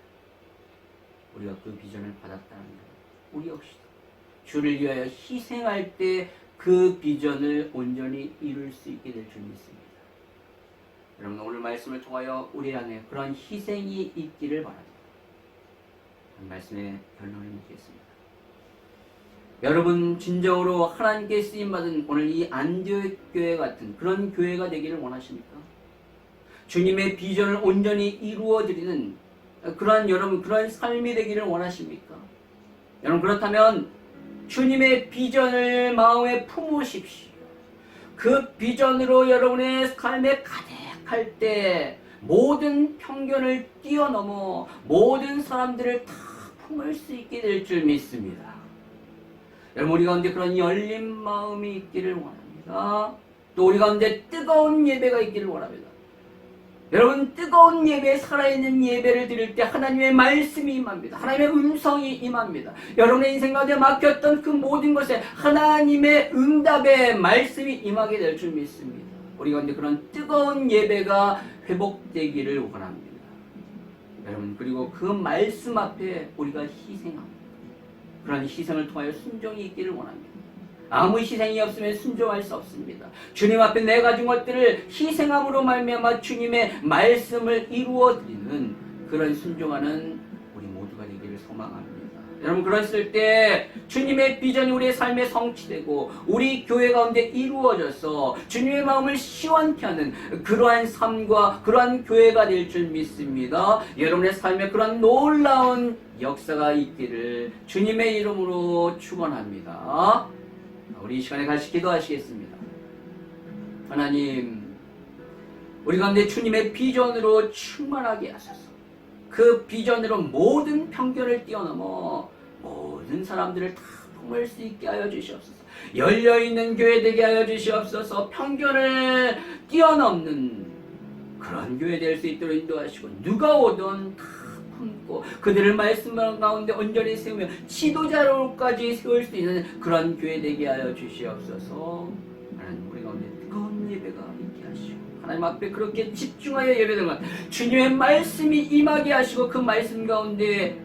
우리가 그 비전을 받았다는 것, 우리 역시도 주를 위하여 희생할 때 그 비전을 온전히 이룰 수 있게 될 줄 믿습니다. 여러분, 오늘 말씀을 통하여 우리 안에 그런 희생이 있기를 바랍니다. 말씀의 결론을 맺겠습니다. 여러분, 진정으로 하나님께 쓰임받은 오늘 이 안디옥 교회 같은 그런 교회가 되기를 원하십니까? 주님의 비전을 온전히 이루어드리는 그런 삶이 되기를 원하십니까? 여러분, 그렇다면 주님의 비전을 마음에 품으십시오. 그 비전으로 여러분의 삶에 가득할 때 모든 편견을 뛰어넘어 모든 사람들을 다 품을 수 있게 될 줄 믿습니다. 여러분, 우리 가운데 그런 열린 마음이 있기를 원합니다. 또 우리 가운데 뜨거운 예배가 있기를 원합니다. 여러분, 뜨거운 예배, 살아있는 예배를 드릴 때 하나님의 말씀이 임합니다. 하나님의 음성이 임합니다. 여러분의 인생 가운데 막혔던 그 모든 것에 하나님의 응답의 말씀이 임하게 될 줄 믿습니다. 우리 가운데 그런 뜨거운 예배가 회복되기를 원합니다. 여러분, 그리고 그 말씀 앞에 우리가 희생합니다. 그런 희생을 통하여 순종이 있기를 원합니다. 아무 희생이 없으면 순종할 수 없습니다. 주님 앞에 내 가진 것들을 희생함으로 말미암아 주님의 말씀을 이루어드리는 그런 순종하는 우리 모두가 되기를 소망합니다. 여러분, 그랬을 때 주님의 비전이 우리의 삶에 성취되고 우리 교회 가운데 이루어져서 주님의 마음을 시원케 하는 그러한 삶과 그러한 교회가 될 줄 믿습니다. 여러분의 삶에 그러한 놀라운 역사가 있기를 주님의 이름으로 축원합니다. 우리 이 시간에 같이 기도하시겠습니다. 하나님, 우리 가운데 주님의 비전으로 충만하게 하소서. 그 비전으로 모든 편견을 뛰어넘어 모든 사람들을 다 품을 수 있게 하여 주시옵소서. 열려있는 교회 되게 하여 주시옵소서. 편견을 뛰어넘는 그런 교회 될 수 있도록 인도하시고, 누가 오든 다 품고 그들을 말씀 가운데 온전히 세우며 지도자로까지 세울 수 있는 그런 교회 되게 하여 주시옵소서. 하나님, 우리 가운데 뜨거운 예배가 있게 하시고 하나님 앞에 그렇게 집중하여 예배드리는 것, 주님의 말씀이 임하게 하시고 그 말씀 가운데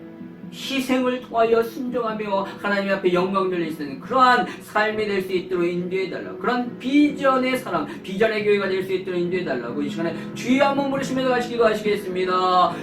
희생을 통하여 순종하며 하나님 앞에 영광 돌릴 수 있는 그러한 삶이 될 수 있도록 인도해달라고, 그런 비전의 사람, 비전의 교회가 될 수 있도록 인도해달라고 이 시간에 주여 한번 부르시면서 같이 기도하시겠습니다.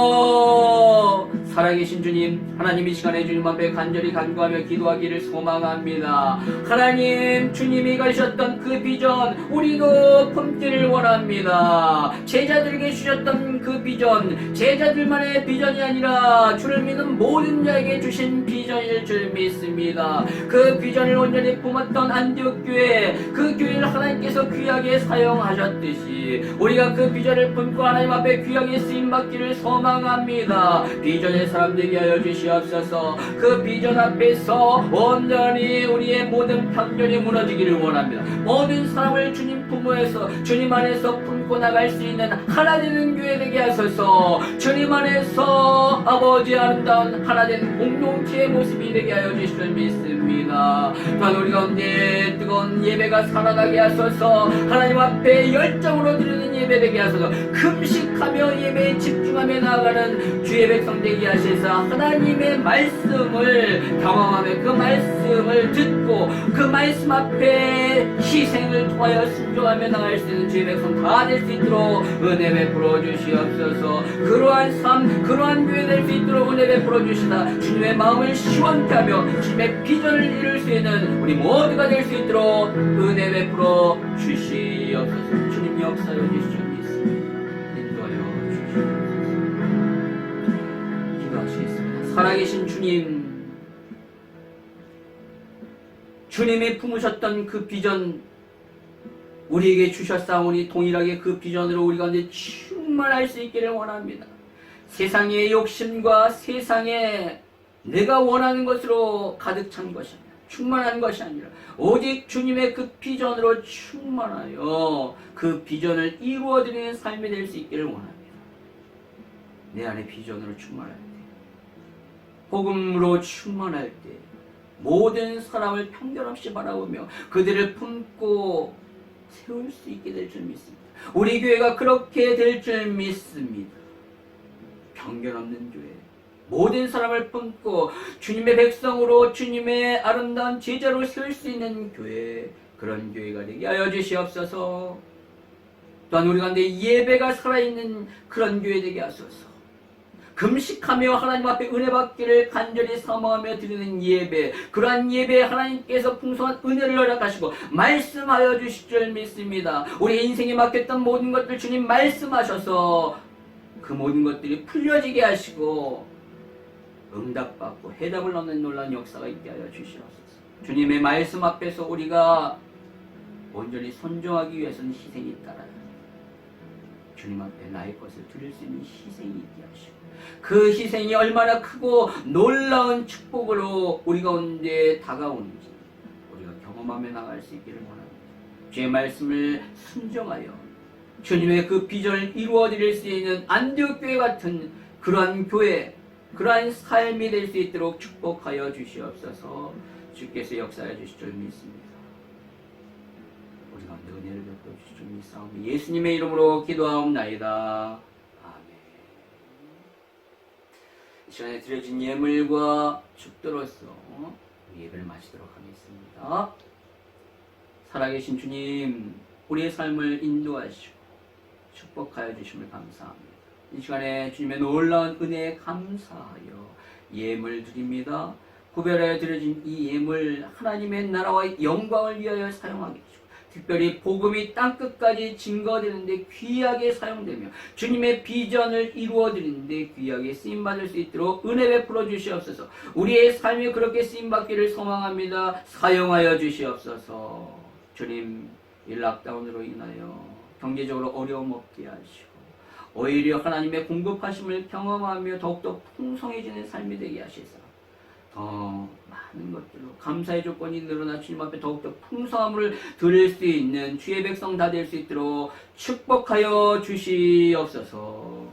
주여, 살아계신 주님, 하나님 이 시간에 주님 앞에 간절히 간구하며 기도하기를 소망합니다. 하나님, 주님이 가셨던 그 비전 우리도 품기를 원합니다. 제자들에게 주셨던 그 비전, 제자들만의 비전이 아니라 주를 믿는 모든 자에게 주신 비전일 줄 믿습니다. 그 비전을 온전히 품었던 안디옥 교회, 그 교회를 하나님께서 귀하게 사용하셨듯이 우리가 그 비전을 품고 하나님 앞에 귀하게 쓰임받기를 소망합니다. 비전의 사람 되게 하여 주시옵소서. 그 비전 앞에서 온전히 우리의 모든 편견이 무너지기를 원합니다. 모든 사람을 주님 품어서 주님 안에서 품고 나갈 수 있는 하나 되는 교회 되게 하소서. 주님 안에서 아버지 아름다운 하나 된 공동체의 모습이 되게 하여 주실 줄 믿습니다. 또한 우리 가운데 뜨거운 예배가 살아나게 하소서. 하나님 앞에 열정으로 드리는 예배 되게 하소서. 금식하며 예배에 집중하며 나아가는 주의 백성 되게 하셔서 하나님의 말씀을 경험하며 그 말씀을 듣고 그 말씀 앞에 희생을 통하여 순종하며 나갈 수 있는 주의 백성 다 될 수 있도록 은혜 베풀어 주시옵소서. 그러한 삶, 그러한 교회 될 수 있도록 은혜 베풀어 주시다 주님의 마음을 시원케 하며 주님의 비전을 이룰 수 있는 우리 모두가 될 수 있도록 은혜 베풀어 주시옵소서. 주님 역사여 주시옵소서. 인도하여 주시옵소서. 기도하시겠습니다. 살아계신 주님, 주님이 품으셨던 그 비전 우리에게 주셨사오니 동일하게 그 비전으로 우리 가운데 충만할 수 있기를 원합니다. 세상의 욕심과 세상에 내가 원하는 것으로 가득 찬 것이 아니라, 충만한 것이 아니라 오직 주님의 그 비전으로 충만하여 그 비전을 이루어드리는 삶이 될 수 있기를 원합니다. 내 안에 비전으로 충만할 때, 복음으로 충만할 때, 모든 사람을 편견 없이 바라보며 그들을 품고 세울 수 있게 될 줄 믿습니다. 우리 교회가 그렇게 될 줄 믿습니다. 편견 없는 교회, 모든 사람을 품고 주님의 백성으로 주님의 아름다운 제자로 세울 수 있는 교회, 그런 교회가 되게 하여 주시옵소서. 또한 우리 가운데 예배가 살아있는 그런 교회 되게 하소서. 금식하며 하나님 앞에 은혜 받기를 간절히 사모하며 드리는 예배, 그러한 예배에 하나님께서 풍성한 은혜를 허락하시고 말씀하여 주실 줄 믿습니다. 우리 인생에 맡겼던 모든 것들 주님 말씀하셔서 그 모든 것들이 풀려지게 하시고 응답받고 해답을 얻는 놀라운 역사가 있게 하여 주시옵소서. 주님의 말씀 앞에서 우리가 온전히 순종하기 위해서는 희생이 따라야 합니다. 주님 앞에 나의 것을 드릴 수 있는 희생이 있게 하시고 그 희생이 얼마나 크고 놀라운 축복으로 우리 가운데 다가오는지 우리가 경험하며 나갈 수 있기를 원합니다. 주의 말씀을 순종하여 주님의 그 비전을 이루어드릴 수 있는 안디옥 교회 같은 그러한 교회, 그러한 삶이 될 수 있도록 축복하여 주시옵소서. 주께서 역사해 주실 줄 믿습니다. 우리 가운데 은혜를 베풀어 주실 줄 믿사오니 예수님의 이름으로 기도하옵나이다. 아멘. 이 시간에 드려진 예물과 축도로서 예배를 마치도록 하겠습니다. 살아계신 주님, 우리의 삶을 인도하시고 축복하여 주심을 감사합니다. 이 시간에 주님의 놀라운 은혜에 감사하여 예물 드립니다. 구별하여 드려진 이 예물 하나님의 나라와 영광을 위하여 사용하게 해주시고 특별히 복음이 땅끝까지 증거되는데 귀하게 사용되며 주님의 비전을 이루어드리는데 귀하게 쓰임받을 수 있도록 은혜 베풀어 주시옵소서. 우리의 삶이 그렇게 쓰임받기를 소망합니다. 사용하여 주시옵소서. 주님, 이 락다운으로 인하여 경제적으로 어려움 없게 하시고 오히려 하나님의 공급하심을 경험하며 더욱더 풍성해지는 삶이 되게 하시사 더 많은 것들로 감사의 조건이 늘어나 주님 앞에 더욱더 풍성함을 드릴 수 있는 주의 백성 다 될 수 있도록 축복하여 주시옵소서.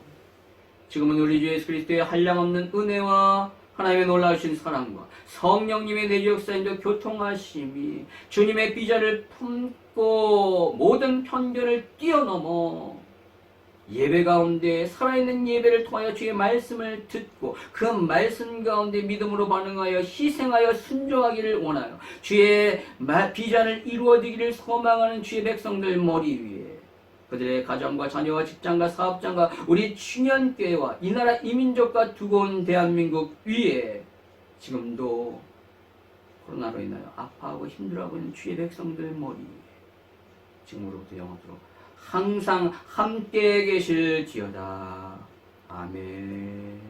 지금은 우리 주 예수 그리스도의 한량없는 은혜와 하나님의 놀라우신 사랑과 성령님의 내주 역사인도 교통하심이 주님의 비전을 품고 모든 편견을 뛰어넘어 예배 가운데 살아있는 예배를 통하여 주의 말씀을 듣고 그 말씀 가운데 믿음으로 반응하여 희생하여 순종하기를 원하여 주의 비전을 이루어지기를 소망하는 주의 백성들 머리 위에 그들의 가정과 자녀와 직장과 사업장과 우리 충현교회와 이 나라 이민족과 두고 온 대한민국 위에 지금도 코로나로 인하여 아파하고 힘들어하고 있는 주의 백성들 머리 위에 지금으로부터 영원토록 항상 함께 계실지어다. 아멘.